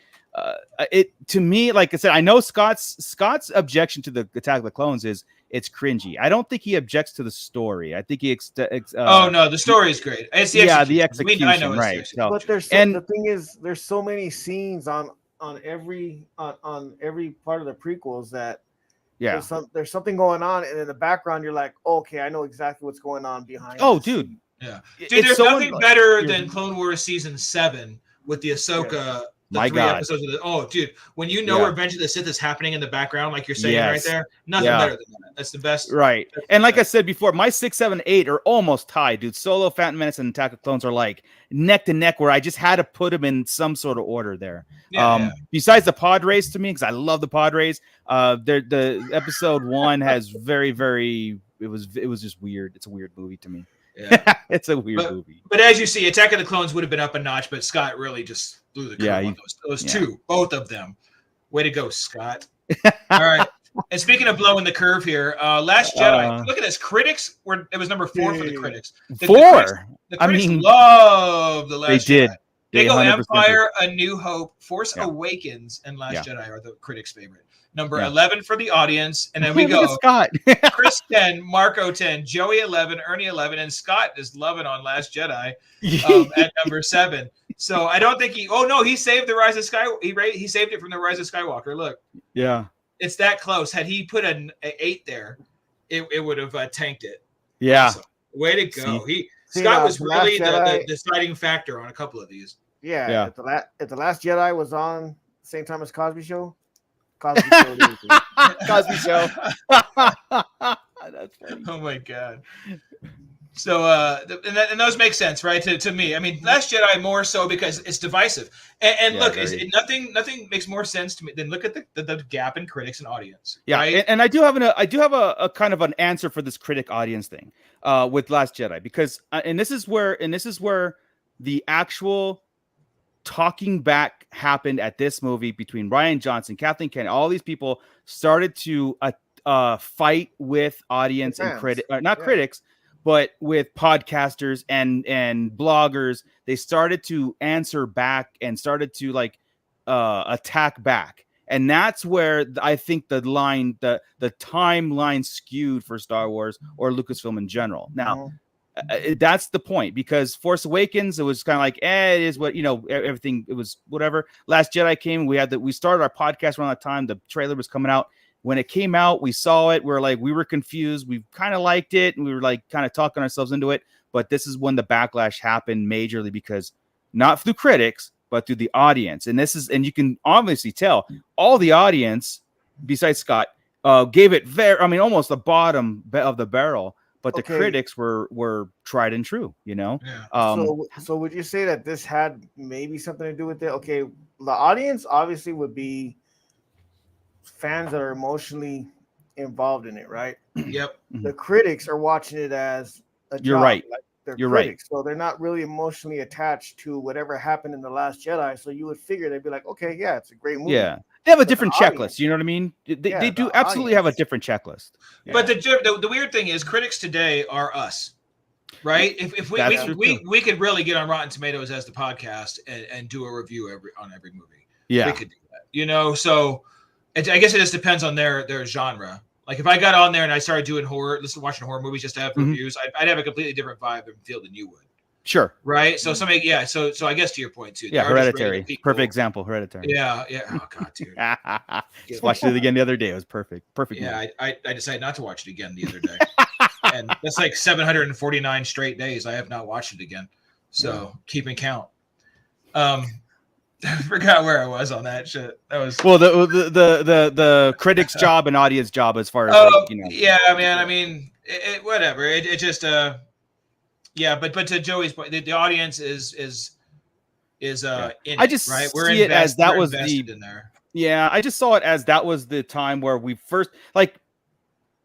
[SPEAKER 1] it to me, like I said, I know Scott's objection to the Attack of the Clones is it's cringy. I don't think he objects to the story. I think he
[SPEAKER 2] oh no, the story is great. It's the
[SPEAKER 1] execution.
[SPEAKER 2] I know
[SPEAKER 1] right.
[SPEAKER 2] So,
[SPEAKER 3] but the thing is, there's so many scenes on every part of the prequels that there's something going on, and in the background you're like, okay, I know exactly what's going on behind.
[SPEAKER 1] Oh, dude.
[SPEAKER 2] Yeah, dude. There's nothing better than Clone Wars season 7 with the Ahsoka.
[SPEAKER 1] Yeah.
[SPEAKER 2] The 3 episodes of dude, when you know Revenge of the Sith is happening in the background, like you're saying right there, nothing better than that. That's the best.
[SPEAKER 1] Right. And like I said before, my 6, 7, 8 are almost tied, dude. Solo, Phantom Menace, and Attack of Clones are like neck to neck, where I just had to put them in some sort of order there. Besides the pod race to me, because I love the pod race. The episode 1 has very, very. It was just weird. It's a weird movie to me. Yeah. It's a weird movie.
[SPEAKER 2] But as you see, Attack of the Clones would have been up a notch, but Scott really just blew the curve on those 2, both of them. Way to go, Scott. All right. And speaking of blowing the curve here, Last Jedi. Look at this. Critics it was number 4 for the critics. The critics love the Last Jedi. They go
[SPEAKER 1] 100%
[SPEAKER 2] Empire, A New Hope, Force
[SPEAKER 1] Yeah.
[SPEAKER 2] Awakens, and Last Jedi are the critics' favorite. Number
[SPEAKER 1] Yeah.
[SPEAKER 2] 11 for the audience, and then we
[SPEAKER 1] Look at
[SPEAKER 2] go
[SPEAKER 1] Scott.
[SPEAKER 2] Chris 10, Marco 10, Joey 11, Ernie 11, and Scott is loving on Last Jedi at number 7. So I don't think he saved the Rise of Skywalker. He saved it from the Rise of Skywalker. Look,
[SPEAKER 1] Yeah.
[SPEAKER 2] it's that close. Had he put an 8 there, it would have tanked it.
[SPEAKER 1] Yeah.
[SPEAKER 2] Awesome. Way to go.
[SPEAKER 1] See?
[SPEAKER 2] Scott was
[SPEAKER 3] The
[SPEAKER 2] really
[SPEAKER 3] Last
[SPEAKER 2] the
[SPEAKER 3] Jedi-
[SPEAKER 2] deciding factor on a couple of these.
[SPEAKER 3] Yeah. If the Last Jedi was on same time as Cosby Show, Cosby Show.
[SPEAKER 1] Cosby Show. That's funny.
[SPEAKER 2] Oh my god. So and those make sense, right? To me, I mean, Last Jedi more so because it's divisive. And
[SPEAKER 1] Yeah,
[SPEAKER 2] look,
[SPEAKER 1] very.
[SPEAKER 2] nothing makes more sense to me than look at the gap in critics and audience.
[SPEAKER 1] Yeah,
[SPEAKER 2] right?
[SPEAKER 1] and I do have a kind of an answer for this critic audience thing with Last Jedi, because and this is where the actual talking back happened at this movie between Rian Johnson, Kathleen Kennedy, all these people started to fight with audience and critics, but with podcasters and bloggers. They started to answer back and started to attack back. And that's where I think the timeline skewed for Star Wars or Lucasfilm in general. Now, that's the point, because Force Awakens, it was kind of like, it is what, everything, it was whatever. Last Jedi came, we started our podcast around that time. The trailer was coming out. When it came out, we saw it. We were confused. We kind of liked it, and we were kind of talking ourselves into it. But this is when the backlash happened majorly, because not through critics, but through the audience. And you can obviously tell all the audience, besides Scott, gave it almost the bottom of the barrel. But the critics were tried and true, Yeah.
[SPEAKER 3] So would you say that this had maybe something to do with it? Okay, the audience obviously would be fans that are emotionally involved in it, right?
[SPEAKER 2] Yep.
[SPEAKER 3] The critics are watching it as a job.
[SPEAKER 1] You're right.
[SPEAKER 3] They're
[SPEAKER 1] You're
[SPEAKER 3] critics, so they're not really emotionally attached to whatever happened in The Last Jedi. So you would figure they'd be like, okay, yeah, it's a great movie.
[SPEAKER 1] Yeah. They have a different checklist. You know what I mean? They do absolutely have a different checklist.
[SPEAKER 2] Yeah. But the weird thing is, critics today are us, right? If we could really get on Rotten Tomatoes as the podcast and do a review on every movie.
[SPEAKER 1] Yeah,
[SPEAKER 2] we could do that. So I guess it just depends on their genre. Like if I got on there and I started doing watching horror movies just to have reviews, I'd have a completely different vibe and feel than you would.
[SPEAKER 1] Sure.
[SPEAKER 2] Right. So so I guess to your point too.
[SPEAKER 1] Yeah. Hereditary. Perfect example. Hereditary.
[SPEAKER 2] Yeah. Yeah. Oh God, dude.
[SPEAKER 1] Just watched it again the other day. It was perfect. Perfect.
[SPEAKER 2] Yeah. I decided not to watch it again the other day. And that's like 749 straight days. I have not watched it again. So keeping count. I forgot where I was on that shit. That was
[SPEAKER 1] the critic's job and audience job as far as
[SPEAKER 2] Yeah, man. I mean, whatever. It just yeah. But to Joey's point, the audience is in
[SPEAKER 1] I just
[SPEAKER 2] it, right.
[SPEAKER 1] see it as that was
[SPEAKER 2] in there.
[SPEAKER 1] Yeah, I just saw it as that was the time where we first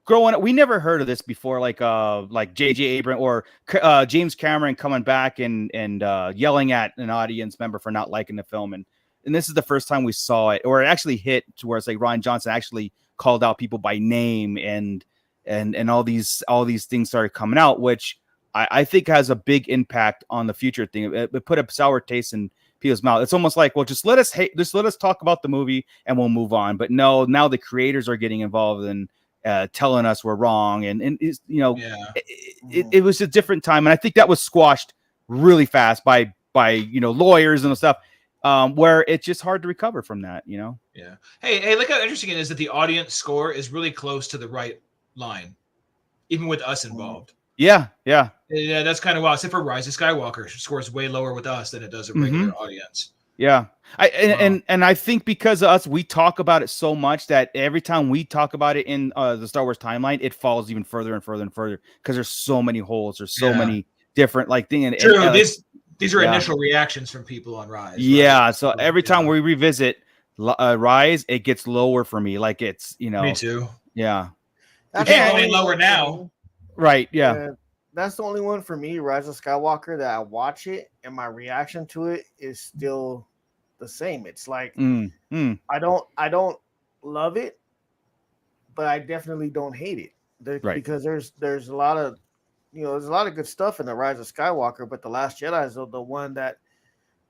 [SPEAKER 1] growing up. We never heard of this before, like J.J. Abrams or James Cameron coming back and yelling at an audience member for not liking the film, and this is the first time we saw it, or it actually hit to where it's like Rian Johnson actually called out people by name, and all these things started coming out, which I think has a big impact on the future thing. It put a sour taste in people's mouth. It's almost like, well, just let us talk about the movie and we'll move on. But no, now the creators are getting involved and telling us we're wrong, and it was a different time, and I think that was squashed really fast by lawyers and stuff, where it's just hard to recover from that. Yeah.
[SPEAKER 2] Hey, look how interesting it is that the audience score is really close to the right line, even with us involved.
[SPEAKER 1] Yeah,
[SPEAKER 2] that's kind of wild. Except for Rise of Skywalker, scores way lower with us than it does a regular audience.
[SPEAKER 1] Yeah. And I think because of us, we talk about it so much that every time we talk about it in the Star Wars timeline, it falls even further and further and further, because there's so many holes. There's so many different things.
[SPEAKER 2] True. These are initial reactions from people on Rise.
[SPEAKER 1] Yeah. Right? So every time we revisit Rise, it gets lower for me. Like it's,
[SPEAKER 2] Me too.
[SPEAKER 1] Yeah.
[SPEAKER 2] You can't go any lower now.
[SPEAKER 1] Right. Yeah.
[SPEAKER 3] That's the only one for me, Rise of Skywalker, that I watch it and my reaction to it is still the same. It's like I don't love it, but I definitely don't hate it. Because there's a lot of there's a lot of good stuff in the Rise of Skywalker, but The Last Jedi is the one that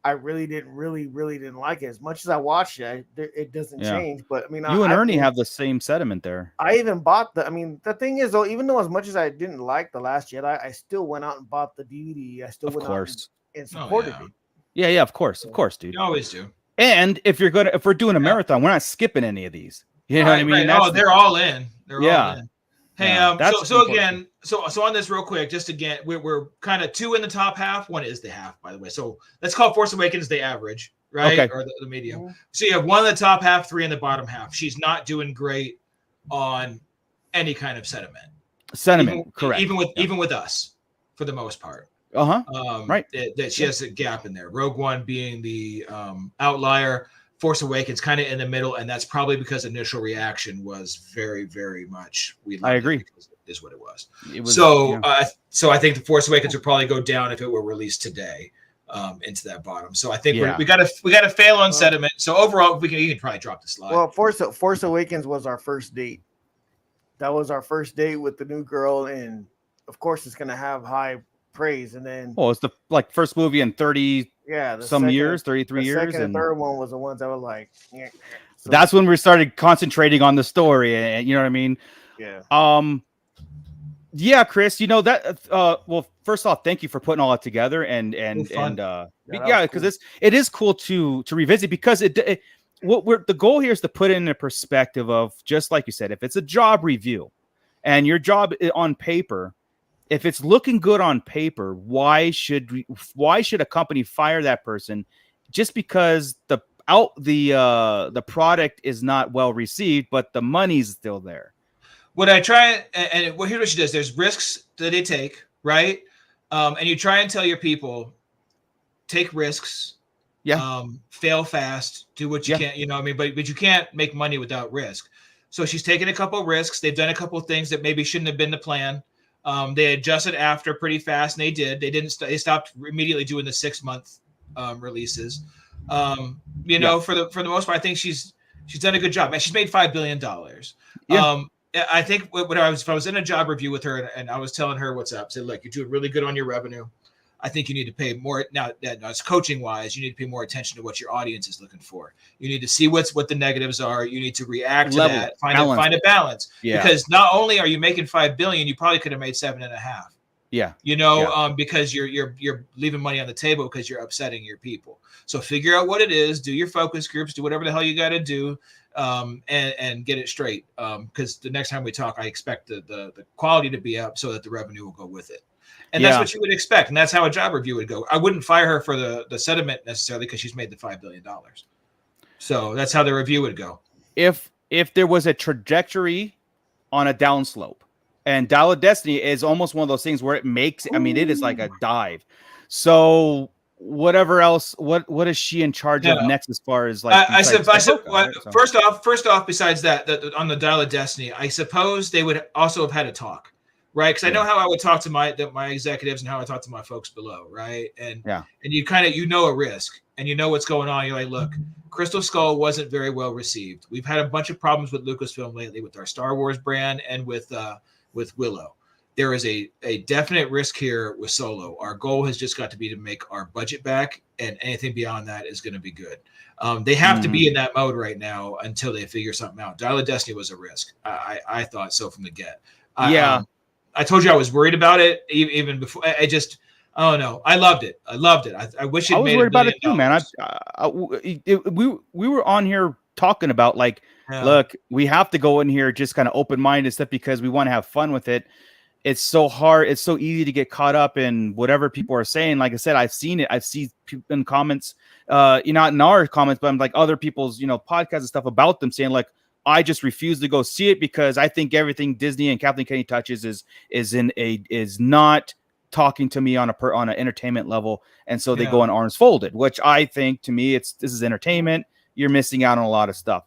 [SPEAKER 3] I really didn't like it as much as I watched it. It doesn't change, but I mean,
[SPEAKER 1] you and Ernie have the same sentiment there.
[SPEAKER 3] I even bought I mean, the thing is though, even though as much as I didn't like The Last Jedi, I still went out and bought the DVD. I still went out and supported it.
[SPEAKER 1] Yeah, of course, dude.
[SPEAKER 2] You always do.
[SPEAKER 1] And if we're doing a marathon, we're not skipping any of these. You know what I mean?
[SPEAKER 2] Oh, they're all in. They're all in. Hey, so again, so on this real quick, just again, we're kind of 2 in the top half. 1 is the half, by the way. So let's call Force Awakens the average, right?
[SPEAKER 1] Okay.
[SPEAKER 2] Or the medium. Mm-hmm. So you have 1 in the top half, 3 in the bottom half. She's not doing great on any kind of sentiment.
[SPEAKER 1] Correct.
[SPEAKER 2] Even with us, for the most part.
[SPEAKER 1] Right.
[SPEAKER 2] That she has a gap in there. Rogue One being the outlier. Force Awakens kind of in the middle, and that's probably because initial reaction was very, very much.
[SPEAKER 1] I agree.
[SPEAKER 2] Is what it was. So I think the Force Awakens would probably go down if it were released today, into that bottom. So I think we got to fail on sentiment. So overall, you can probably drop the slide.
[SPEAKER 3] Well, Force Awakens was our first date. That was our first date with the new girl, and of course, it's gonna have high praise. And then,
[SPEAKER 1] it's the first movie in 30 some years, 33 years,
[SPEAKER 3] second and third one was the ones that were like,
[SPEAKER 1] so that's when we started concentrating on the story, and you know what I mean. Chris, you know that well, first off, thank you for putting all that together, because it is cool to revisit, because the goal here is to put it in a perspective of, just like you said, if it's a job review and your job on paper, if it's looking good on paper, why should a company fire that person just because the product is not well received, but the money's still there?
[SPEAKER 2] What I try, and here's what she does: there's risks that they take, right? And you try and tell your people, take risks, fail fast, do what you can, you know what I mean? But you can't make money without risk. So she's taken a couple of risks. They've done a couple of things that maybe shouldn't have been the plan. They adjusted after pretty fast, and they did. They stopped immediately doing the 6-month releases. You know, for the most part, I think she's done a good job. Man, she's made $5 billion. I think if I was in a job review with her and I was telling her what's up, said, look, you're doing really good on your revenue. I think you need to pay more now. It's coaching wise. You need to pay more attention to what your audience is looking for. You need to see what the negatives are. You need to react to that. Find a balance. Because not only are you making $5 billion, you probably could have made 7.5. You know, because you're leaving money on the table because you're upsetting your people. So figure out what it is. Do your focus groups. Do whatever the hell you got to do, and get it straight. Because the next time we talk, I expect the quality to be up so that the revenue will go with it. And that's what you would expect. And that's how a job review would go. I wouldn't fire her for the sentiment necessarily because she's made the $5 billion. So that's how the review would go.
[SPEAKER 1] If there was a trajectory on a downslope, and Dial of Destiny is almost one of those things where it makes, I mean, it is like a dive. So whatever else, what is she in charge of next as far as like?
[SPEAKER 2] I said, first off, besides that on the Dial of Destiny, I suppose they would also have had a talk. Right, because I know how I would talk to my executives and how I talk to my folks below, right? And you kind of a risk and you know what's going on. You're like, look, Crystal Skull wasn't very well received. We've had a bunch of problems with Lucasfilm lately with our Star Wars brand and with Willow. There is a definite risk here with Solo. Our goal has just got to be to make our budget back, and anything beyond that is going to be good. They have to be in that mode right now until they figure something out. Dial of Destiny was a risk. I thought so from the get. I told you I was worried about it even before. I don't know. I loved it. I wish it made. I was worried about it too, man.
[SPEAKER 1] We were on here talking about like, look, we have to go in here just kind of open minded stuff because we want to have fun with it. It's so hard. It's so easy to get caught up in whatever people are saying. Like I said, I've seen it. I've seen people in comments, not in our comments, but I'm like other people's, podcasts and stuff about them saying like, I just refuse to go see it because I think everything Disney and Kathleen Kennedy touches is not talking to me on an entertainment level, and so they go in arms folded. Which I think, to me, this is entertainment. You're missing out on a lot of stuff.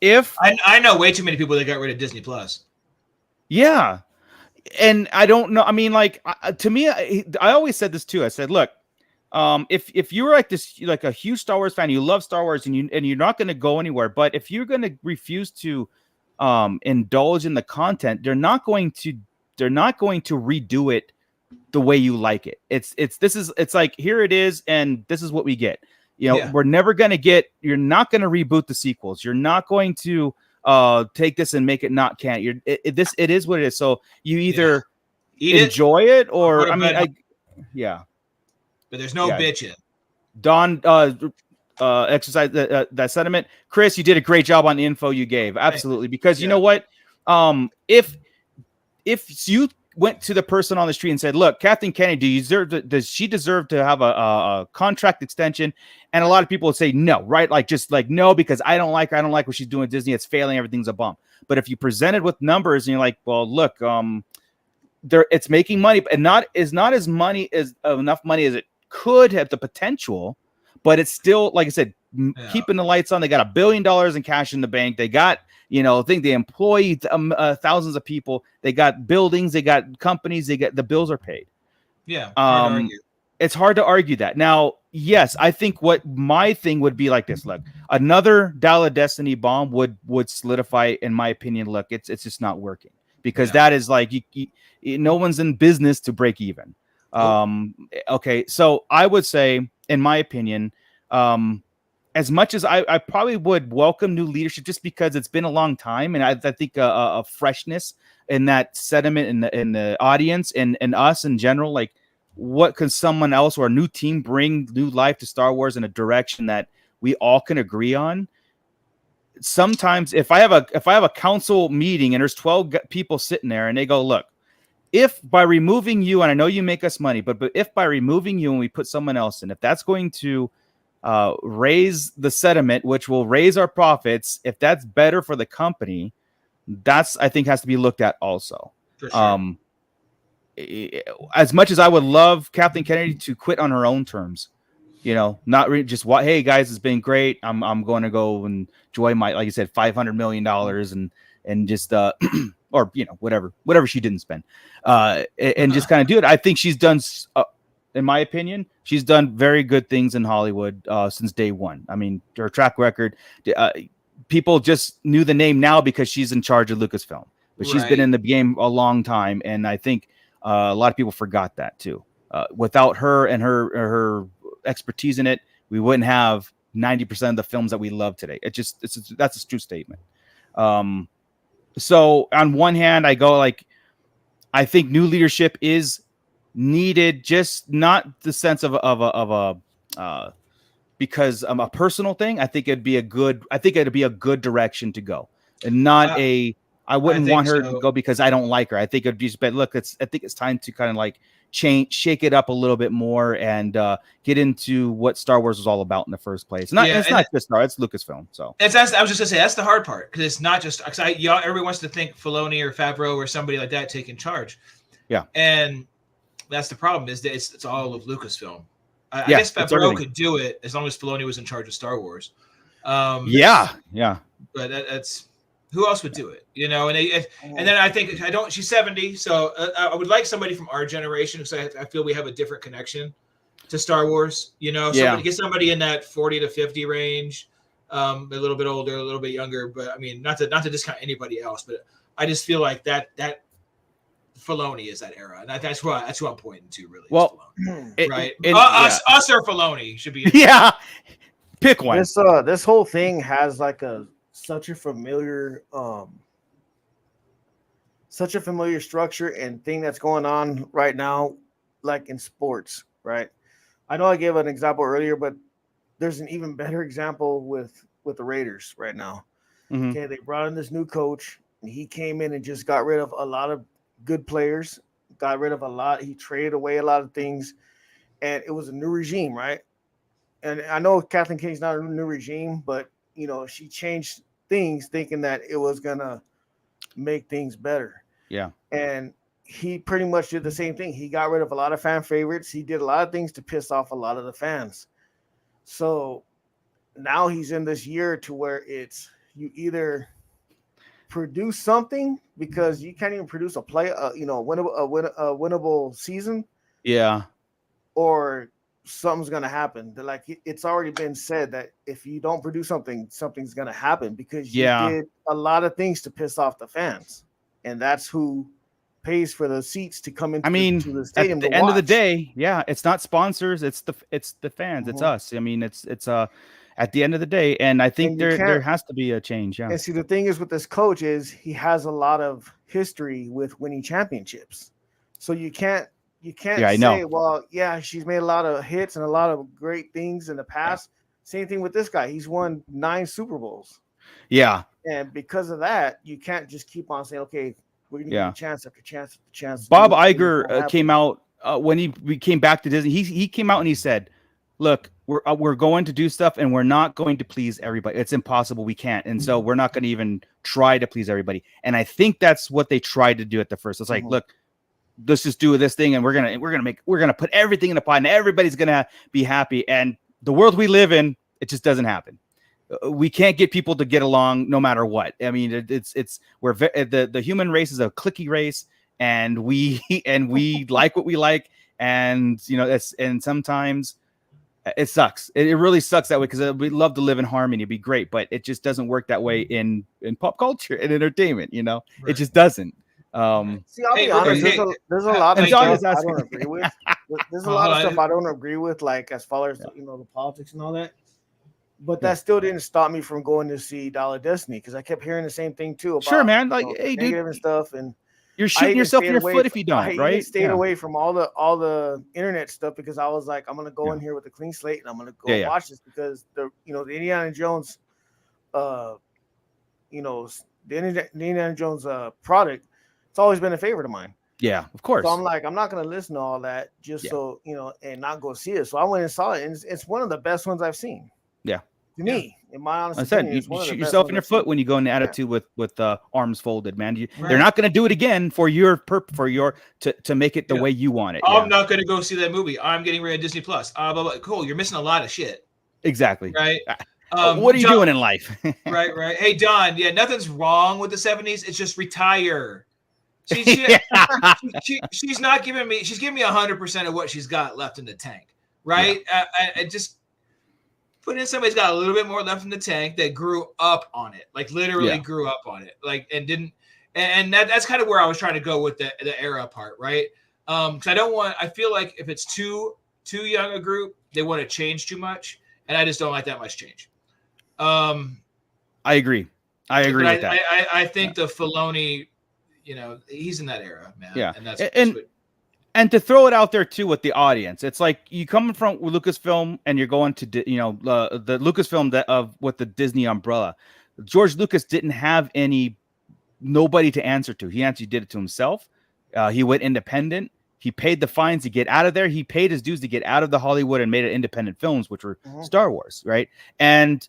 [SPEAKER 1] If
[SPEAKER 2] I know way too many people that got rid of Disney Plus.
[SPEAKER 1] Yeah, and I don't know. I mean, like to me, I always said this too. I said, look. If you're like a huge Star Wars fan, you love Star Wars, and you're not going to go anywhere. But if you're going to refuse to indulge in the content, they're not going to redo it the way you like it. It's like, here it is, and this is what we get. You know,
[SPEAKER 2] Yeah.
[SPEAKER 1] we're never gonna get. You're not gonna reboot the sequels. You're not going to take this and make it not canon. It is what it is. So you either
[SPEAKER 2] Eat
[SPEAKER 1] enjoy it,
[SPEAKER 2] or
[SPEAKER 1] or
[SPEAKER 2] go to
[SPEAKER 1] I mean,
[SPEAKER 2] bed.
[SPEAKER 1] yeah.
[SPEAKER 2] But there's no
[SPEAKER 1] Yeah.
[SPEAKER 2] bitching.
[SPEAKER 1] Don exercise that sentiment. Chris, you did a great job on the info you gave. Absolutely, because you know what? If you went to the person on the street and said, "Look, Kathleen Kennedy, does she deserve to have a contract extension?" And a lot of people would say no, right? Like, just like, no, because I don't like what she's doing at Disney. It's failing. Everything's a bump. But if you presented with numbers and you're like, well, look, it's making money, and not as enough money as it could have the potential, but it's still, like I said, keeping the lights on. They got $1 billion in cash in the bank. They got, I think they employ thousands of people. They got buildings. They got companies. They got, the bills are paid.
[SPEAKER 2] Yeah. Hard to argue.
[SPEAKER 1] It's hard to argue that. Now, yes, I think what my thing would be like this. Look, another Dial of Destiny bomb would solidify, in my opinion. Look, it's just not working, because that is like, no one's in business to break even. Okay, so I would say, in my opinion, as much as I probably would welcome new leadership, just because it's been a long time, and I think a freshness in that sentiment in the audience and us in general, like, what can someone else or a new team bring new life to Star Wars in a direction that we all can agree on? Sometimes if I have a council meeting and there's 12 people sitting there and they go, look, if by removing you, and I know you make us money, but if by removing you and we put someone else in, if that's going to raise the sentiment, which will raise our profits, if that's better for the company, that's, I think, has to be looked at also.
[SPEAKER 2] For sure.
[SPEAKER 1] As much as I would love Kathleen Kennedy to quit on her own terms, not just what, hey guys, it's been great. I'm going to go and enjoy my, like you said, $500 million and just or whatever she didn't spend, and just kind of do it. I think she's done, in my opinion, she's done very good things in Hollywood since day one. I mean, her track record, people just knew the name now because she's in charge of Lucasfilm, but she's been in the game a long time, and I think a lot of people forgot that too. Without her and her expertise in it, we wouldn't have 90% of the films that we love today. That's a true statement. So on one hand, I go like, I think new leadership is needed, just not the sense of a because a personal thing. I think it'd be a good direction to go, and not I wouldn't want her to go because I don't like her. I think it'd be, but look, I think it's time to kind of like shake it up a little bit more and get into what Star Wars was all about in the first place. It's not just Star, it's Lucasfilm. So
[SPEAKER 2] I was just gonna say, that's the hard part, because it's not just, everybody wants to think Filoni or Favreau or somebody like that taking charge.
[SPEAKER 1] Yeah,
[SPEAKER 2] and that's the problem, is that it's all of Lucasfilm. I guess Favreau could do it as long as Filoni was in charge of Star Wars.
[SPEAKER 1] Yeah.
[SPEAKER 2] But that's, who else would do it? And then I think she's 70, so I would like somebody from our generation, because I feel we have a different connection to Star Wars. Get somebody in that 40 to 50 range, a little bit older, a little bit younger. But I mean, not to discount anybody else, but I just feel like that Filoni is that era, and that's who I'm pointing to, really.
[SPEAKER 1] Well,
[SPEAKER 2] us or Filoni should be.
[SPEAKER 1] Yeah, pick one.
[SPEAKER 3] This whole thing has like such a familiar structure and thing that's going on right now, like in sports, right? I know I gave an example earlier, but there's an even better example with the Raiders right now. Mm-hmm. Okay, they brought in this new coach, and he came in and just got rid of a lot of good players, he traded away a lot of things, and it was a new regime, right? And I know Kathleen Kennedy's not a new regime, but she changed things thinking that it was gonna make things better.
[SPEAKER 1] Yeah.
[SPEAKER 3] And he pretty much did the same thing. He got rid of a lot of fan favorites. He did a lot of things to piss off a lot of the fans. So now he's in this year to where it's, you either produce something, because you can't even produce a winnable season.
[SPEAKER 1] Yeah.
[SPEAKER 3] Or something's gonna happen. Like, it's already been said that if you don't produce something, something's gonna happen, because you did a lot of things to piss off the fans, and that's who pays for the seats to come into
[SPEAKER 1] I mean,
[SPEAKER 3] to the
[SPEAKER 1] at
[SPEAKER 3] stadium
[SPEAKER 1] the
[SPEAKER 3] to
[SPEAKER 1] end of the
[SPEAKER 3] watch.
[SPEAKER 1] day, yeah, it's not sponsors, it's the fans, it's
[SPEAKER 3] Mhm.
[SPEAKER 1] us. I mean, it's at the end of the day, and I think
[SPEAKER 3] And you
[SPEAKER 1] there
[SPEAKER 3] can't.
[SPEAKER 1] has to be a change. Yeah,
[SPEAKER 3] And see, the thing is with this coach is he has a lot of history with winning championships, so you can't
[SPEAKER 1] yeah, I know.
[SPEAKER 3] say, well, yeah, she's made a lot of hits and a lot of great things in the
[SPEAKER 1] Yeah,
[SPEAKER 3] past. Same thing with this guy; he's won 9 Super Bowls,
[SPEAKER 1] yeah,
[SPEAKER 3] and because of that, you can't just keep on saying, okay, we're gonna give
[SPEAKER 1] yeah.
[SPEAKER 3] you chance after chance after chance to
[SPEAKER 1] Bob
[SPEAKER 3] do it, and it
[SPEAKER 1] Iger
[SPEAKER 3] won't happen.
[SPEAKER 1] came out when we came back to Disney. He came out and he said, "Look, we're going to do stuff, and we're not going to please everybody. It's impossible. We can't, and so we're not going to even try to please everybody." And I think that's what they tried to do at the first. It's like, look, let's just do this thing, and we're gonna put everything in the pot, and everybody's gonna be happy. And the world we live in, it just doesn't happen. We can't get people to get along no matter what. I mean, the human race is a cliquey race, and we like what we like, and and sometimes it sucks. It really sucks that way because we love to live in harmony. It'd be great, but it just doesn't work that way in pop culture and entertainment. It just doesn't.
[SPEAKER 3] See, I'll
[SPEAKER 2] Hey,
[SPEAKER 3] be
[SPEAKER 2] real
[SPEAKER 3] honest.
[SPEAKER 2] quick,
[SPEAKER 3] There's a lot of
[SPEAKER 1] and John
[SPEAKER 3] stuff
[SPEAKER 1] is
[SPEAKER 3] I
[SPEAKER 1] asking.
[SPEAKER 3] don't agree with. There's a lot of
[SPEAKER 2] Hold
[SPEAKER 3] stuff
[SPEAKER 2] on.
[SPEAKER 3] I don't agree with, like as far as the politics and all that. But that still didn't stop me from going to see Dollar Destiny because I kept hearing the same thing too about
[SPEAKER 1] Sure, man. Like,
[SPEAKER 3] the
[SPEAKER 1] hey, dude,
[SPEAKER 3] negative and stuff. And
[SPEAKER 1] you're
[SPEAKER 3] I
[SPEAKER 1] shooting
[SPEAKER 3] even
[SPEAKER 1] yourself in
[SPEAKER 3] stayed
[SPEAKER 1] your
[SPEAKER 3] away
[SPEAKER 1] foot if
[SPEAKER 3] from,
[SPEAKER 1] you don't,
[SPEAKER 3] I even
[SPEAKER 1] right?
[SPEAKER 3] stayed away from all the internet stuff because I was like, I'm gonna go
[SPEAKER 1] Yeah.
[SPEAKER 3] in here with a clean slate and I'm gonna go
[SPEAKER 1] Yeah.
[SPEAKER 3] watch this because the Indiana Jones, the Indiana Jones product, it's always been a favorite of mine.
[SPEAKER 1] Yeah, of course.
[SPEAKER 3] So I'm like, I'm not gonna listen to all that just so and not go see it. So I went and saw it, and it's one of the best ones I've seen.
[SPEAKER 1] Yeah.
[SPEAKER 3] To me, in my honest
[SPEAKER 1] I said
[SPEAKER 3] opinion,
[SPEAKER 1] you
[SPEAKER 3] it's one of
[SPEAKER 1] shoot
[SPEAKER 3] the best
[SPEAKER 1] yourself
[SPEAKER 3] ones
[SPEAKER 1] in your
[SPEAKER 3] I've
[SPEAKER 1] foot
[SPEAKER 3] seen.
[SPEAKER 1] when you go into attitude with arms folded, man. They're
[SPEAKER 2] Right.
[SPEAKER 1] not going to do it again for your to make it the way you want it.
[SPEAKER 2] I'm not going to go see that movie. I'm getting rid of Disney Plus. But cool. You're missing a lot of shit.
[SPEAKER 1] Exactly.
[SPEAKER 2] Right.
[SPEAKER 1] What are you doing in life?
[SPEAKER 2] Right. Hey, Don. Yeah, nothing's wrong with the 70s. It's just retire. She's not giving me. She's giving me 100% of what she's got left in the tank. Right. I just put in somebody's got a little bit more left in the tank that grew up on it, like literally grew up on it, like and didn't. And that's kind of where I was trying to go with the era part, right? Because I feel like if it's too young a group, they want to change too much, and I just don't like that much change.
[SPEAKER 1] I agree. I agree with that.
[SPEAKER 2] I think the Filoni, he's in that era, man.
[SPEAKER 1] Yeah,
[SPEAKER 2] and that's
[SPEAKER 1] and to throw it out there too with the audience, it's like you come from Lucasfilm and you're going to the Lucasfilm with the Disney umbrella. George Lucas didn't have nobody to answer to. He actually did it to himself. He went independent. He paid the fines to get out of there. He paid his dues to get out of the Hollywood and made it independent films, which were Star Wars, right? And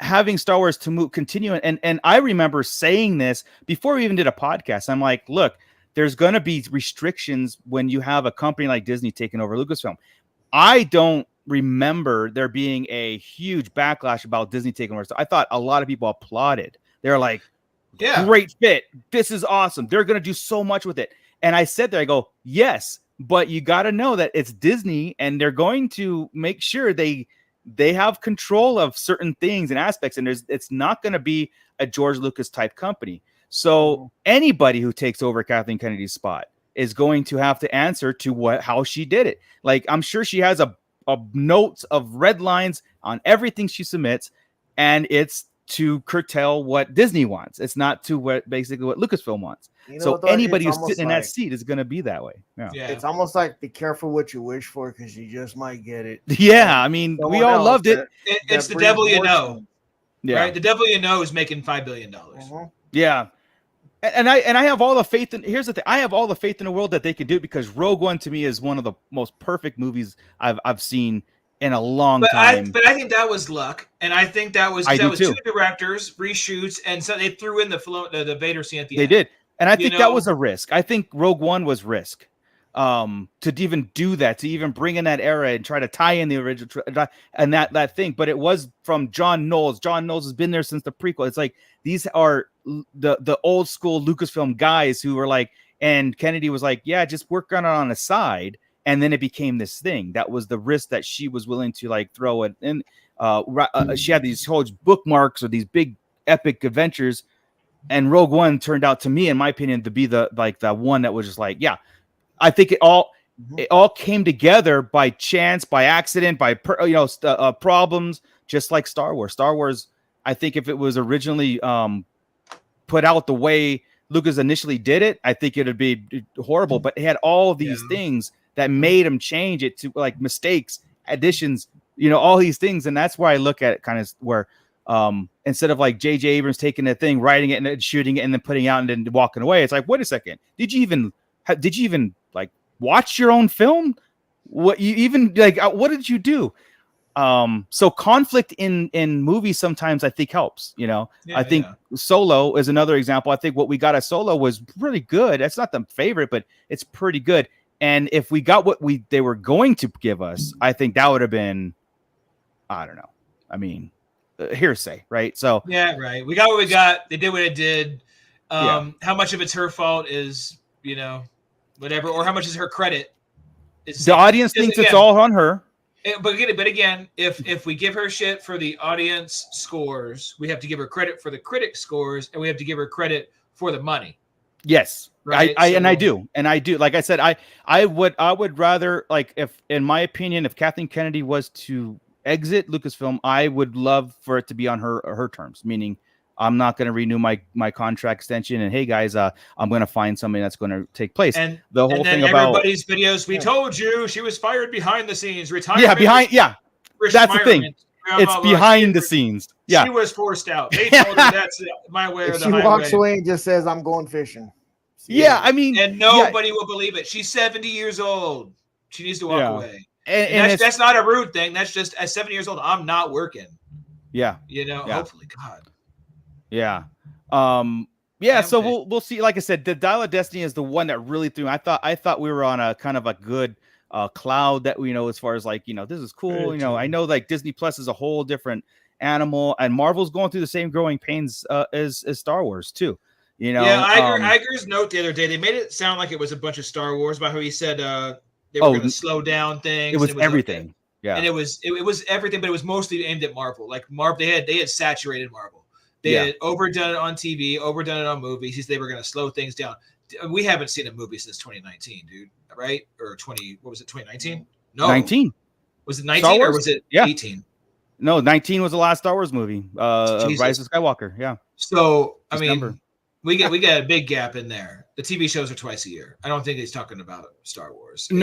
[SPEAKER 1] having Star Wars to continue. And I remember saying this before we even did a podcast. I'm like, look, there's going to be restrictions when you have a company like Disney taking over Lucasfilm. I don't remember there being a huge backlash about Disney taking over. So I thought a lot of people applauded. They're like, great fit. This is awesome. They're going to do so much with it. And I said there, I go, yes, but you got to know that it's Disney and they're going to make sure they have control of certain things and aspects. And it's not going to be a George Lucas type company. So anybody who takes over Kathleen Kennedy's spot is going to have to answer to how she did it. Like, I'm sure she has a notes of red lines on everything she submits, and it's to curtail what Disney wants. It's not to basically what Lucasfilm wants. So anybody who's sitting in that seat is going to be that way. Yeah.
[SPEAKER 3] It's almost like be careful what you wish for because you just might get it.
[SPEAKER 1] Yeah, I mean, we all loved it.
[SPEAKER 2] It's the devil you know.
[SPEAKER 1] Yeah.
[SPEAKER 2] Right? The devil you know is making $5 billion.
[SPEAKER 1] Yeah. And I have all the faith in. Here's the thing: I have all the faith in the world that they can do it because Rogue One to me is one of the most perfect movies I've seen in a long time.
[SPEAKER 2] But I think that was luck, and I think that was
[SPEAKER 1] too.
[SPEAKER 2] Two directors, reshoots, and so they threw in the Vader scene at the end.
[SPEAKER 1] They did, and I think that was a risk. I think Rogue One was risk to even do that, to even bring in that era and try to tie in the original and that thing. But it was from John Knowles. John Knowles has been there since the prequel. It's like these are the old school Lucasfilm guys who were like, and Kennedy was like, yeah, just work on it on the side. And then it became this thing. That was the risk that she was willing to like throw it in. She had these whole bookmarks or these big epic adventures and Rogue One turned out, to me, in my opinion, to be the one that was just like, yeah, I think it all came together by chance, by accident, by problems, just like Star Wars. Star Wars, I think if it was originally put out the way Lucas initially did it, I think it'd be horrible. But it had all of these things that made him change it to like mistakes, additions, all these things, and that's where I look at it kind of where. Instead of like J.J. Abrams taking a thing, writing it and then shooting it and then putting it out and then walking away, it's like, wait a second, did you even like watch your own film? What you even like? What did you do? So conflict in movies sometimes I think helps. I think Solo is another example. I think what we got at Solo was really good. That's not the favorite, but it's pretty good. And if we got what they were going to give us, I think that would have been, I don't know. I mean. Hearsay, right? So
[SPEAKER 2] yeah, right. We got what we got. They did what it did. How much of it's her fault is, whatever, or how much is her credit?
[SPEAKER 1] The audience thinks it's all on her.
[SPEAKER 2] But again, if we give her shit for the audience scores, we have to give her credit for the critic scores, and we have to give her credit for the money.
[SPEAKER 1] Yes,
[SPEAKER 2] right.
[SPEAKER 1] I do. Like I said, I would rather, like, if in my opinion, if Kathleen Kennedy was to exit Lucasfilm, I would love for it to be on her terms, meaning I'm not going to renew my contract extension, and hey guys, I'm going to find something that's going to take place.
[SPEAKER 2] And
[SPEAKER 1] the whole thing about
[SPEAKER 2] everybody's videos, we told you she was fired behind the scenes, retirement.
[SPEAKER 1] That's the thing. It's behind the scenes. Yeah,
[SPEAKER 2] she was forced out. They told her that's my way or the highway.
[SPEAKER 3] She walks away and just says, "I'm going fishing."
[SPEAKER 1] I mean,
[SPEAKER 2] and nobody will believe it. She's 70 years old. She needs to walk away. And that's not a rude thing. That's just, at 70 years old, I'm not working.
[SPEAKER 1] Yeah.
[SPEAKER 2] Hopefully, God.
[SPEAKER 1] Yeah. So we'll see. Like I said, the Dial of Destiny is the one that really threw me. I thought we were on a kind of a good cloud that as far as like, this is cool. I know like Disney Plus is a whole different animal, and Marvel's going through the same growing pains as Star Wars too.
[SPEAKER 2] Iger's note the other day, they made it sound like it was a bunch of Star Wars by how he said they were going to slow down things.
[SPEAKER 1] It was everything. Okay. Yeah.
[SPEAKER 2] And it was everything, but it was mostly aimed at Marvel. Like they had saturated Marvel. They had overdone it on TV, overdone it on movies. He said they were going to slow things down. We haven't seen a movie since 2019, dude. Right? Or 2019? No.
[SPEAKER 1] 19.
[SPEAKER 2] Was it 19 or was it 18?
[SPEAKER 1] No, 19 was the last Star Wars movie. Rise of Skywalker. Yeah.
[SPEAKER 2] So, we get a big gap in there. The TV shows are twice a year. I don't think he's talking about Star Wars.
[SPEAKER 1] And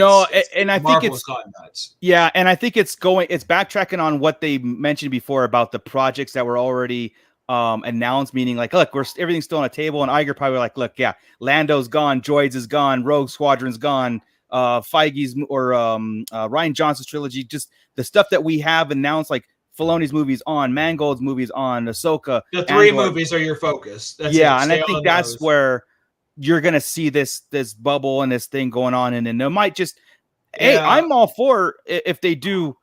[SPEAKER 1] I think it's
[SPEAKER 2] gotten nuts.
[SPEAKER 1] Yeah, and I think it's backtracking on what they mentioned before about the projects that were already announced, meaning like, look, everything's still on the table, and Iger probably like, look, yeah, Lando's gone, Droids is gone, Rogue Squadron's gone, Feige's or Rian Johnson's trilogy, just the stuff that we have announced, like Filoni's movies on, Mangold's movies on, Ahsoka.
[SPEAKER 2] The three movies are your focus. That's
[SPEAKER 1] and I think that's where you're gonna see this bubble and this thing going on, and then it might just. Hey, I'm all for if they do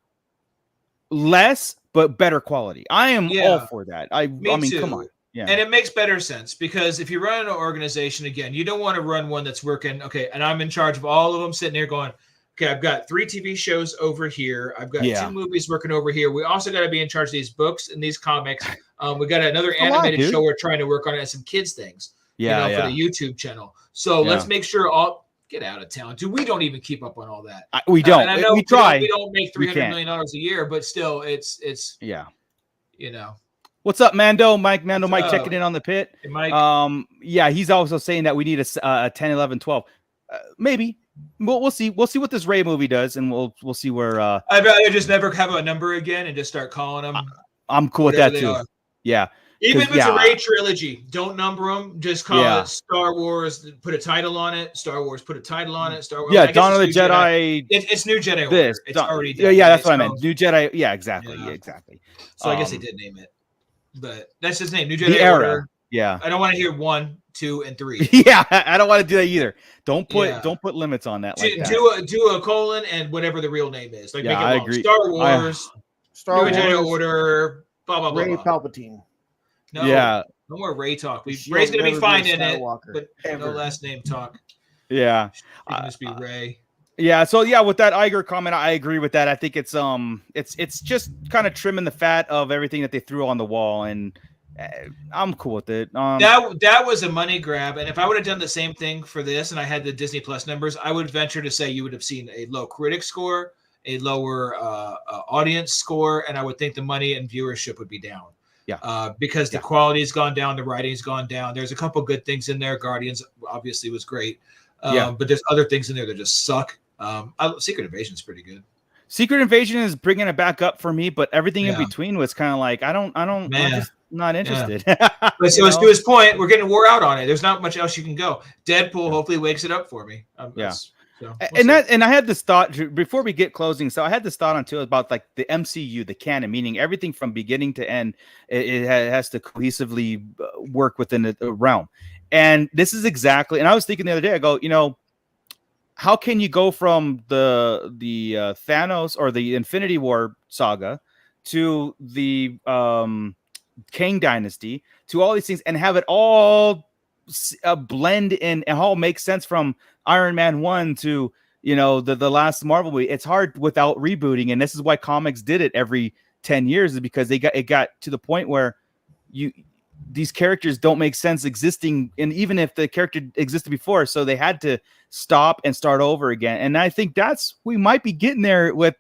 [SPEAKER 1] less but better quality. I am all for that. I mean,
[SPEAKER 2] too.
[SPEAKER 1] Come on. Yeah.
[SPEAKER 2] And it makes better sense because if you run an organization, again, you don't want to run one that's working. Okay, and I'm in charge of all of them sitting there going, okay, I've got 3 TV shows over here. I've got 2 movies working over here. We also got to be in charge of these books and these comics. We got another animated show we're trying to work on and some kids things. For the YouTube channel. So let's make sure get out of town. Dude, we don't even keep up on all that.
[SPEAKER 1] We don't.
[SPEAKER 2] I know
[SPEAKER 1] we try.
[SPEAKER 2] We don't make $300 million a year, but still, it's
[SPEAKER 1] What's up, Mando? Mike checking in on the pit.
[SPEAKER 2] Hey, Mike.
[SPEAKER 1] He's also saying that we need a 10, 11, 12. Maybe. We'll see. We'll see what this Rey movie does, and we'll see where.
[SPEAKER 2] I'd rather just never have a number again and just start calling them.
[SPEAKER 1] I'm cool with that too. Yeah.
[SPEAKER 2] Even if it's a Rey trilogy, don't number them. Just call it Star Wars. Put a title on it. Star Wars. Put a title on it. Star Wars.
[SPEAKER 1] Yeah, Dawn of the Jedi.
[SPEAKER 2] It's New Jedi Order. It's already
[SPEAKER 1] done. Yeah, that's what I meant. New Jedi. Yeah, exactly. Yeah, exactly.
[SPEAKER 2] So I guess they did name it, but that's his name. New Jedi Order.
[SPEAKER 1] Yeah.
[SPEAKER 2] I don't want to hear 1, 2, and 3.
[SPEAKER 1] Yeah, I don't want to do that either. Don't put limits on that.
[SPEAKER 2] Do a colon and whatever the real name is. Like make it long.
[SPEAKER 1] Agree.
[SPEAKER 2] Star Wars. New Jedi Order. Blah blah blah.
[SPEAKER 3] Ray Palpatine.
[SPEAKER 2] No more Ray talk. Ray's going to be fine in it, but no last name talk.
[SPEAKER 1] Yeah.
[SPEAKER 2] It can just be Ray.
[SPEAKER 1] Yeah. So with that Iger comment, I agree with that. I think it's just kind of trimming the fat of everything that they threw on the wall, and I'm cool with it.
[SPEAKER 2] That was a money grab, and if I would have done the same thing for this, and I had the Disney Plus numbers, I would venture to say you would have seen a low critic score, a lower audience score, and I would think the money and viewership would be down.
[SPEAKER 1] Yeah.
[SPEAKER 2] Because the quality's gone down, the writing's gone down. There's a couple good things in there. Guardians obviously was great, but there's other things in there that just suck. Secret Invasion's pretty good.
[SPEAKER 1] Secret Invasion is bringing it back up for me, but everything in between was kind of like I'm just not interested.
[SPEAKER 2] But so to his point, we're getting wore out on it. There's not much else you can go. Deadpool hopefully wakes it up for me. So
[SPEAKER 1] and I had this thought before we get closing. So I had this thought on too about like the MCU, the canon, meaning everything from beginning to end. It has to cohesively work within a realm. And this is exactly. And I was thinking the other day, I go, how can you go from the Thanos or the Infinity War saga to the Kang Dynasty to all these things and have it all blend in and all make sense from Iron Man 1 to the last Marvel movie? It's hard without rebooting, and this is why comics did it every 10 years, is because it got to the point where these characters don't make sense existing, and even if the character existed before, so they had to stop and start over again. And I think we might be getting there with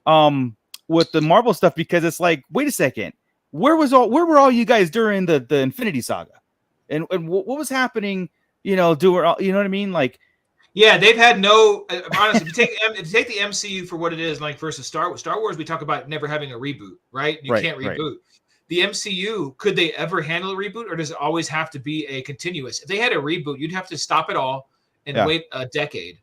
[SPEAKER 1] the Marvel stuff, because it's like, wait a second, where were all you guys during the Infinity Saga, and what was happening? You know what I mean? Like,
[SPEAKER 2] yeah, they've had no. Honestly, if you take the MCU for what it is, like versus Star Wars, we talk about never having a reboot, right? You can't reboot. Right. The MCU, could they ever handle a reboot, or does it always have to be a continuous? If they had a reboot, you'd have to stop it all and wait a decade,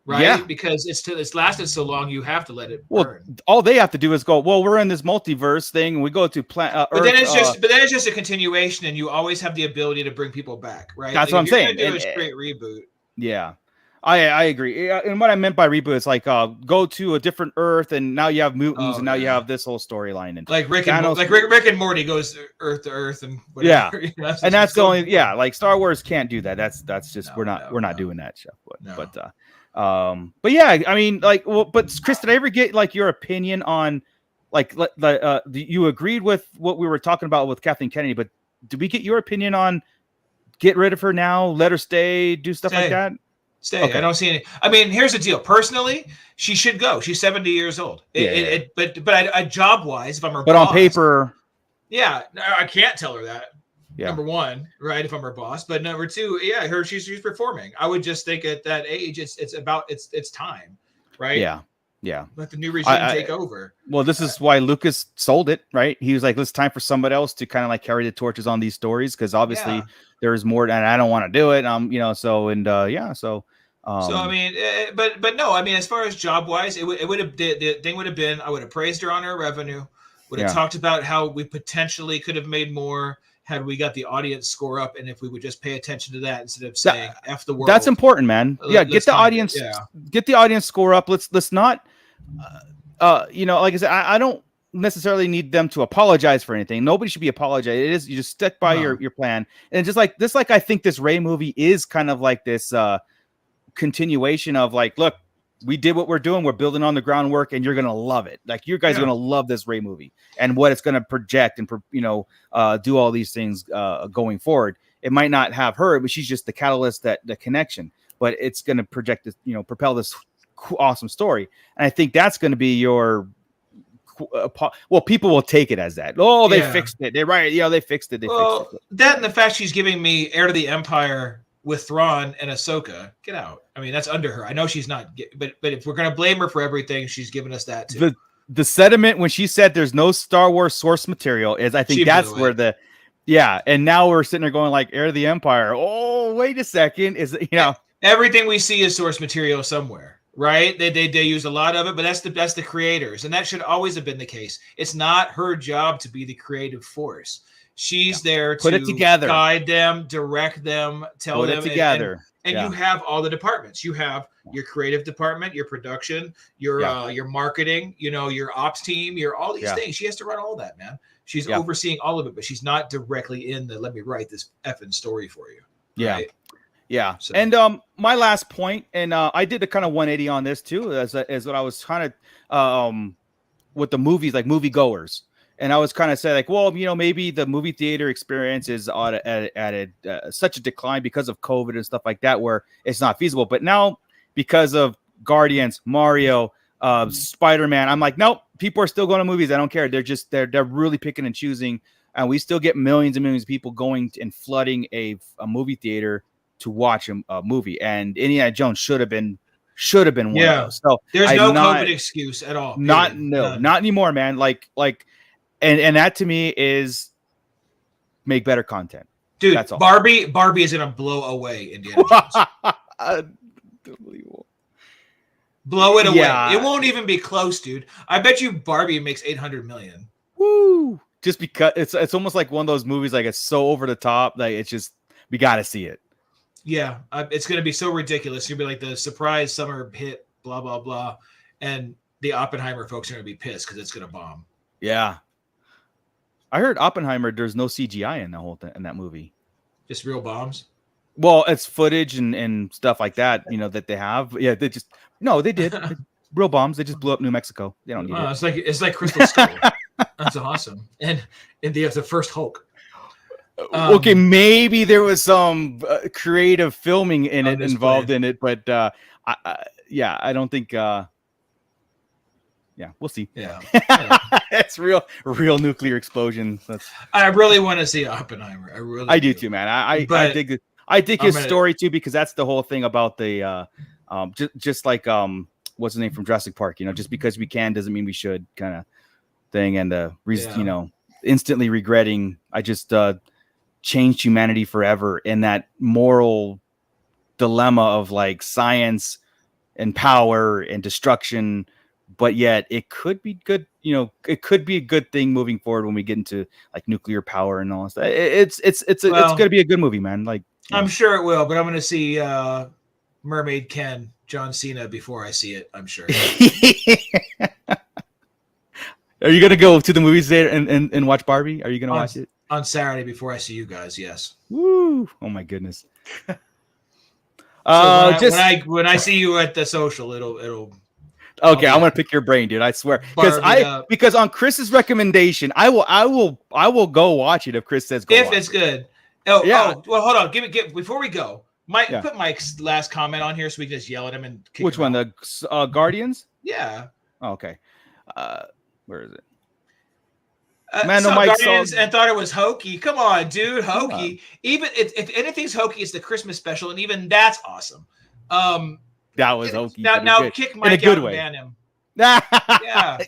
[SPEAKER 2] right? Yeah. Because it's lasted so long, you have to let it burn.
[SPEAKER 1] All they have to do is go, well, we're in this multiverse thing, and we go to Earth.
[SPEAKER 2] But then it's just a continuation, and you always have the ability to bring people back, right?
[SPEAKER 1] That's what I'm saying.
[SPEAKER 2] Do a straight reboot.
[SPEAKER 1] Yeah. I agree. And what I meant by reboot is like go to a different Earth, and now you have mutants, and now you have this whole storyline. And
[SPEAKER 2] like Rick and Morty goes Earth to Earth, and whatever.
[SPEAKER 1] Yeah, and that's the only like Star Wars can't do that. That's just we're not doing that stuff. But yeah, I mean, like, but Chris, did I ever get like your opinion on like you agreed with what we were talking about with Kathleen Kennedy, but did we get your opinion on get rid of her now, let her stay, do stuff like that?
[SPEAKER 2] Stay. Okay. I don't see any. I mean, here's the deal. Personally, she should go. She's 70 years old. But job wise, if I'm her boss,
[SPEAKER 1] on paper,
[SPEAKER 2] yeah, I can't tell her that.
[SPEAKER 1] Yeah.
[SPEAKER 2] Number one, right? If I'm her boss, but number two, yeah, she's performing. I would just think at that age, it's time, right?
[SPEAKER 1] Yeah.
[SPEAKER 2] Let the new regime take over.
[SPEAKER 1] Well, this is why Lucas sold it, right? He was like, it's time for somebody else to kind of like carry the torches on these stories, because obviously there's more, and I don't want to do it. So I mean, but no, I mean, as far as job wise, it would have the thing would have been, I would have praised her on her revenue, would have talked about how we potentially could have made more had we got the audience score up, and if we would just pay attention to that instead of saying F the world. That's important, man. Yeah, get the audience score up. Let's not like I said, I don't necessarily need them to apologize for anything. Nobody should be apologizing. It is, you just stick by your plan. And just like this, I think this Rey movie is kind of like this continuation of like, look, we did what we're doing. We're building on the groundwork, and you're going to love it. Like, you guys are going to love this Rey movie and what it's going to project and, do all these things going forward. It might not have her, but she's just the catalyst, the connection, but it's going to project this, propel this awesome story. And I think that's going to be your, people will take it as that. Oh, they fixed it. They're right. They fixed it. They fixed it.
[SPEAKER 2] That and the fact she's giving me Heir to the Empire with Thrawn and Ahsoka. Get out. I mean, that's under her. I know she's not, but if we're going to blame her for everything, she's given us that too.
[SPEAKER 1] The sentiment when she said there's no Star Wars source material is, I think that's where and now we're sitting there going like, Heir to the Empire. Oh, wait a second.
[SPEAKER 2] Everything we see is source material somewhere, right? They use a lot of it, but that's the creators, and that should always have been the case. It's not her job to be the creative force. She's there to
[SPEAKER 1] put it together,
[SPEAKER 2] guide them, direct them, tell them
[SPEAKER 1] it together.
[SPEAKER 2] And you have all the departments. You have your creative department, your production, your marketing, your ops team, all these things. She has to run all that, man. She's overseeing all of it, but she's not directly in let me write this effing story for you. Right?
[SPEAKER 1] Yeah. So. And my last point, and I did a kind of 180 on this too, as what I was trying to with the movies, like moviegoers. And I was kind of saying like, well, maybe the movie theater experience is at such a decline because of COVID and stuff like that, where it's not feasible. But now because of Guardians, Mario, Spider-Man, I'm like, nope, people are still going to movies. I don't care. They're really picking and choosing. And we still get millions and millions of people going and flooding a movie theater to watch a movie. And Indiana Jones should have been one of those. So
[SPEAKER 2] there's no COVID excuse at all.
[SPEAKER 1] None. Not anymore, man. Like, and that to me is make better content.
[SPEAKER 2] Dude,
[SPEAKER 1] that's all.
[SPEAKER 2] Barbie is gonna blow away Indiana Jones.
[SPEAKER 1] Unbelievable.
[SPEAKER 2] Blow it away.
[SPEAKER 1] Yeah.
[SPEAKER 2] It won't even be close, dude. I bet you Barbie makes $800 million.
[SPEAKER 1] Woo! Just because it's almost like one of those movies, like it's so over the top, like it's just we got to see it.
[SPEAKER 2] Yeah, it's gonna be so ridiculous. You'll be like the surprise summer hit, blah blah blah, and the Oppenheimer folks are gonna be pissed because it's gonna bomb.
[SPEAKER 1] Yeah. I heard Oppenheimer. There's no CGI in the whole thing in that movie.
[SPEAKER 2] Just real bombs.
[SPEAKER 1] Well, it's footage and stuff like that. That they have. Yeah, they did real bombs. They just blew up New Mexico. They don't need it.
[SPEAKER 2] It's like Crystal Skull. That's awesome. And they have the first Hulk.
[SPEAKER 1] Okay, maybe there was some creative filming involved in it, but I don't think. Yeah, we'll see.
[SPEAKER 2] Yeah.
[SPEAKER 1] It's real nuclear explosion.
[SPEAKER 2] I really want to see Oppenheimer.
[SPEAKER 1] I do too, man. I dig his story too, because that's the whole thing about the just like what's the name from Jurassic Park? Just because we can doesn't mean we should, kind of thing. And instantly regretting I just changed humanity forever in that moral dilemma of like science and power and destruction. But yet it could be good, it could be a good thing moving forward when we get into like nuclear power and all that stuff. It's going to be a good movie, man. Like
[SPEAKER 2] I'm sure it will, but I'm going to see Mermaid Ken, John Cena before I see it. I'm sure.
[SPEAKER 1] Are you going to go to the movies there and watch Barbie? Are you going to watch it
[SPEAKER 2] on Saturday before I see you guys? Yes.
[SPEAKER 1] Woo! Oh my goodness.
[SPEAKER 2] When I see you at the social, it'll.
[SPEAKER 1] Okay, I'm gonna pick your brain, dude. I swear, because on Chris's recommendation, I will go watch it if Chris says go.
[SPEAKER 2] If it's good. Oh yeah. Oh, well, hold on. Give before we go. Put Mike's last comment on here so we can just yell at him and.
[SPEAKER 1] Which one? The Guardians?
[SPEAKER 2] Yeah.
[SPEAKER 1] Oh, okay. Where is it?
[SPEAKER 2] Guardians and thought it was hokey. Come on, dude, hokey. Even if anything's hokey, it's the Christmas special, and even that's awesome.
[SPEAKER 1] That was hokey.
[SPEAKER 2] Now kick Mike out and ban him. Yeah.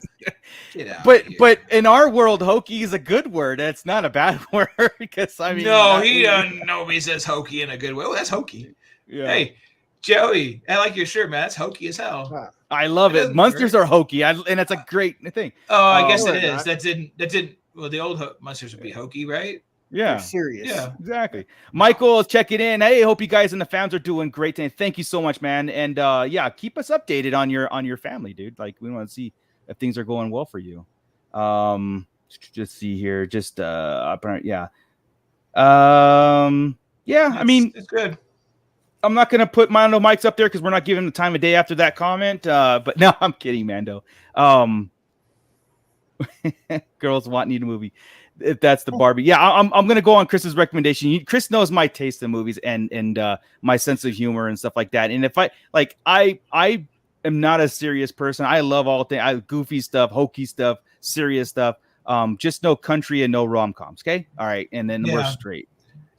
[SPEAKER 2] Get out
[SPEAKER 1] but in our world, hokey is a good word. It's not a bad word because
[SPEAKER 2] he doesn't know he says hokey in a good way. Oh, that's hokey. Yeah. Hey, Joey, I like your shirt, man. That's hokey as hell.
[SPEAKER 1] I love it. Monsters are hokey, and it's a great thing.
[SPEAKER 2] Oh, I guess it is. That didn't. Well, the old monsters would be hokey, right?
[SPEAKER 1] Yeah,
[SPEAKER 3] they're serious.
[SPEAKER 1] Yeah, exactly. Michael is checking in. Hey, hope you guys and the fans are doing great today. Thank you so much, man. And keep us updated on your family, dude. Like we want to see if things are going well for you. Just see here. Just I mean,
[SPEAKER 2] it's good.
[SPEAKER 1] I'm not gonna put Mando mics up there because we're not giving the time of day after that comment. But no, I'm kidding, Mando. Girls want need a movie. If that's the Barbie, yeah, I'm gonna go on Chris's recommendation. Chris knows my taste in movies and my sense of humor and stuff like that. And if I am not a serious person. I love all things, goofy stuff, hokey stuff, serious stuff. Just no country and no rom-coms. Okay, all right, and then we're straight.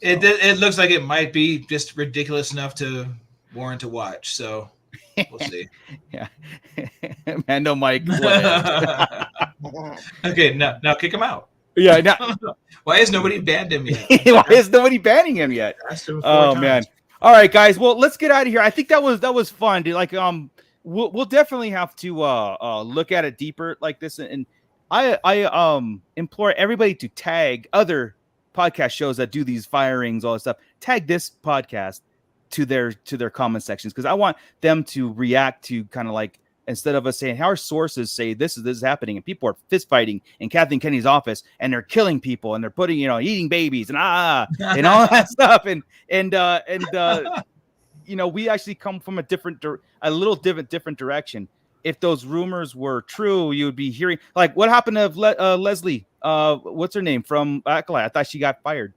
[SPEAKER 1] So.
[SPEAKER 2] It looks like it might be just ridiculous enough to warrant to watch. So we'll see.
[SPEAKER 1] Yeah, Mando Mike.
[SPEAKER 2] Okay, now kick him out.
[SPEAKER 1] Yeah. Now,
[SPEAKER 2] why has nobody banned him yet?
[SPEAKER 1] Why is nobody banning him yet? Oh man! All right, guys. Well, let's get out of here. I think that was fun, dude. Like, we'll definitely have to look at it deeper like this. And I implore everybody to tag other podcast shows that do these firings, all this stuff. Tag this podcast to their comment sections because I want them to react to kind of like. Instead of us saying our sources say this is happening and people are fist fighting in Kathleen Kennedy's office and they're killing people and they're putting eating babies and and all that stuff and we actually come from a little different direction. If those rumors were true, you would be hearing like what happened to Leslie what's her name from Acolyte? I thought she got fired.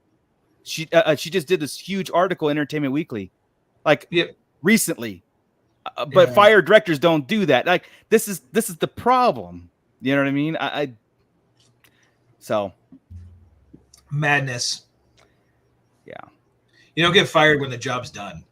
[SPEAKER 1] She just did this huge article in Entertainment Weekly, like recently. But fire directors don't do that. Like this is the problem. You know what I mean? So
[SPEAKER 2] madness.
[SPEAKER 1] Yeah.
[SPEAKER 2] You don't get fired when the job's done.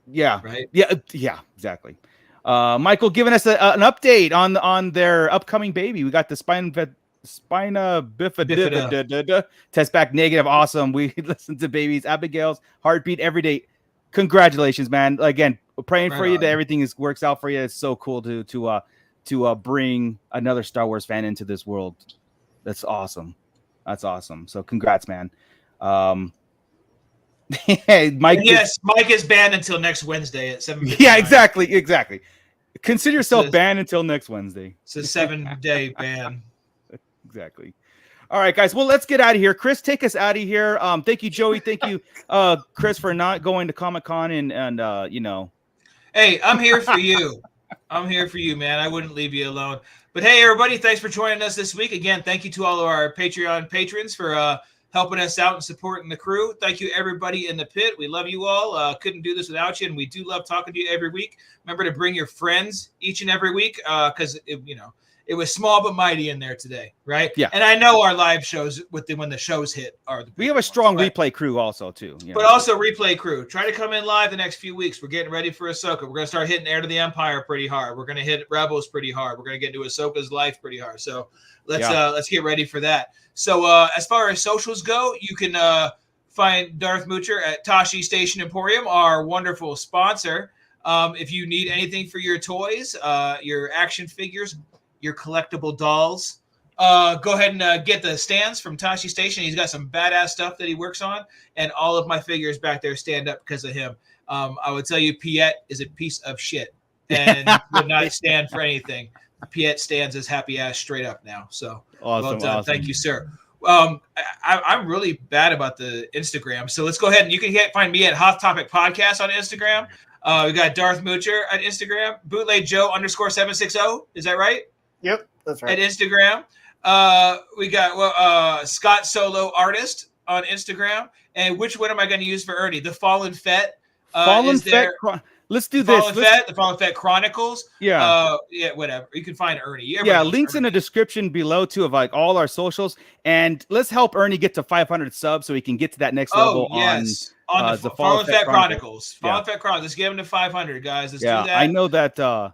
[SPEAKER 1] Yeah.
[SPEAKER 2] Right.
[SPEAKER 1] Yeah. Yeah. Exactly. Michael giving us an update on their upcoming baby. We got the spina bifida test back negative. Awesome. We listen to babies. Abigail's heartbeat every day. Congratulations, man. Again, praying for you that everything works out for you. It's so cool to bring another Star Wars fan into this world. That's awesome. That's awesome. So congrats, man. Mike.
[SPEAKER 2] Yes, Mike is banned until next Wednesday at 7.
[SPEAKER 1] Yeah, exactly. Consider yourself banned until next Wednesday.
[SPEAKER 2] It's a 7-day ban.
[SPEAKER 1] Exactly. All right, guys. Well, let's get out of here. Chris, take us out of here. Thank you, Joey. Thank you, Chris, for not going to Comic-Con and you know.
[SPEAKER 2] Hey, I'm here for you. I'm here for you, man. I wouldn't leave you alone. But hey, everybody, thanks for joining us this week. Again, thank you to all of our Patreon patrons for helping us out and supporting the crew. Thank you, everybody in the pit. We love you all. Couldn't do this without you, and we do love talking to you every week. Remember to bring your friends each and every week because, it was small but mighty in there today, right?
[SPEAKER 1] Yeah.
[SPEAKER 2] And I know our live shows when the shows hit are the
[SPEAKER 1] we have a strong replay crew also too.
[SPEAKER 2] But also replay crew. Try to come in live the next few weeks. We're getting ready for Ahsoka. We're going to start hitting Heir to the Empire pretty hard. We're going to hit Rebels pretty hard. We're going to get into Ahsoka's life pretty hard. So let's get ready for that. So as far as socials go, you can find Darth Moocher at Tashi Station Emporium, our wonderful sponsor. If you need anything for your toys, your action figures, your collectible dolls, go ahead and get the stands from Tashi Station. He's got some badass stuff that he works on, and all of my figures back there stand up because of him. I would tell you, Piet is a piece of shit and would not stand for anything. Piet stands his happy ass straight up now. So
[SPEAKER 1] awesome,
[SPEAKER 2] well done.
[SPEAKER 1] awesome.
[SPEAKER 2] Thank you, sir. I'm really bad about the Instagram, so let's go ahead and you can find me at Hot Topic Podcast on Instagram. We got Darth Moocher on Instagram, Bootleg Joe _760. Is that right?
[SPEAKER 3] Yep, that's right.
[SPEAKER 2] At Instagram. We got Scott Solo Artist on Instagram. And which one am I going to use for Ernie? The Fallen Fett.
[SPEAKER 1] Let's do this.
[SPEAKER 2] The Fallen Fett Chronicles.
[SPEAKER 1] Yeah.
[SPEAKER 2] Whatever. You can find Ernie.
[SPEAKER 1] Links in the description below too of like all our socials. And let's help Ernie get to 500 subs so he can get to that next level
[SPEAKER 2] on the Fallen Fett Chronicles. Fallen Fett Chronicles. Let's get him to 500, guys. Let's do that.
[SPEAKER 1] I know that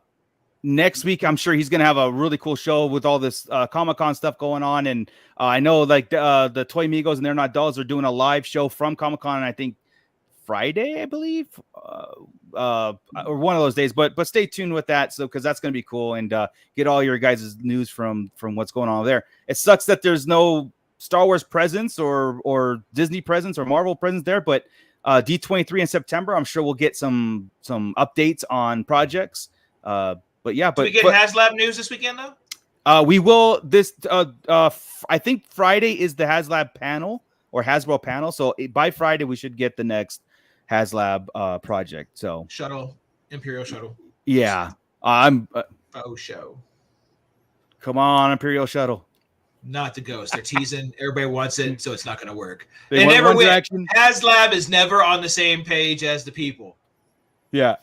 [SPEAKER 1] next week, I'm sure he's going to have a really cool show with all this Comic-Con stuff going on. And I know like the Toy Migos and They're Not Dolls are doing a live show from Comic-Con, I think Friday, I believe, or one of those days. But stay tuned with that, because that's going to be cool, and get all your guys' news from what's going on there. It sucks that there's no Star Wars presence or Disney presence or Marvel presence there, but D23 in September, I'm sure we'll get some updates on projects. But we get
[SPEAKER 2] HasLab news this weekend though?
[SPEAKER 1] We will I think Friday is the HasLab panel or Hasbro panel. So by Friday we should get the next HasLab project. So
[SPEAKER 2] Imperial Shuttle.
[SPEAKER 1] Yeah.
[SPEAKER 2] Show.
[SPEAKER 1] Come on, Imperial Shuttle.
[SPEAKER 2] Not the Ghost. They're teasing. Everybody wants it, so it's not going to work. HasLab is never on the same page as the people.
[SPEAKER 1] Yeah.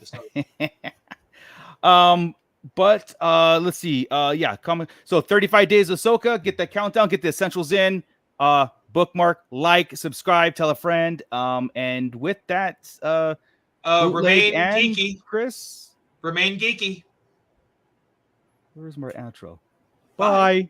[SPEAKER 1] But let's see. Coming. So 35 days of Ahsoka. Get the countdown. Get the essentials in. Bookmark, like, subscribe, tell a friend. And with that,
[SPEAKER 2] remain geeky,
[SPEAKER 1] Chris.
[SPEAKER 2] Remain geeky.
[SPEAKER 1] Where's my outro? Bye.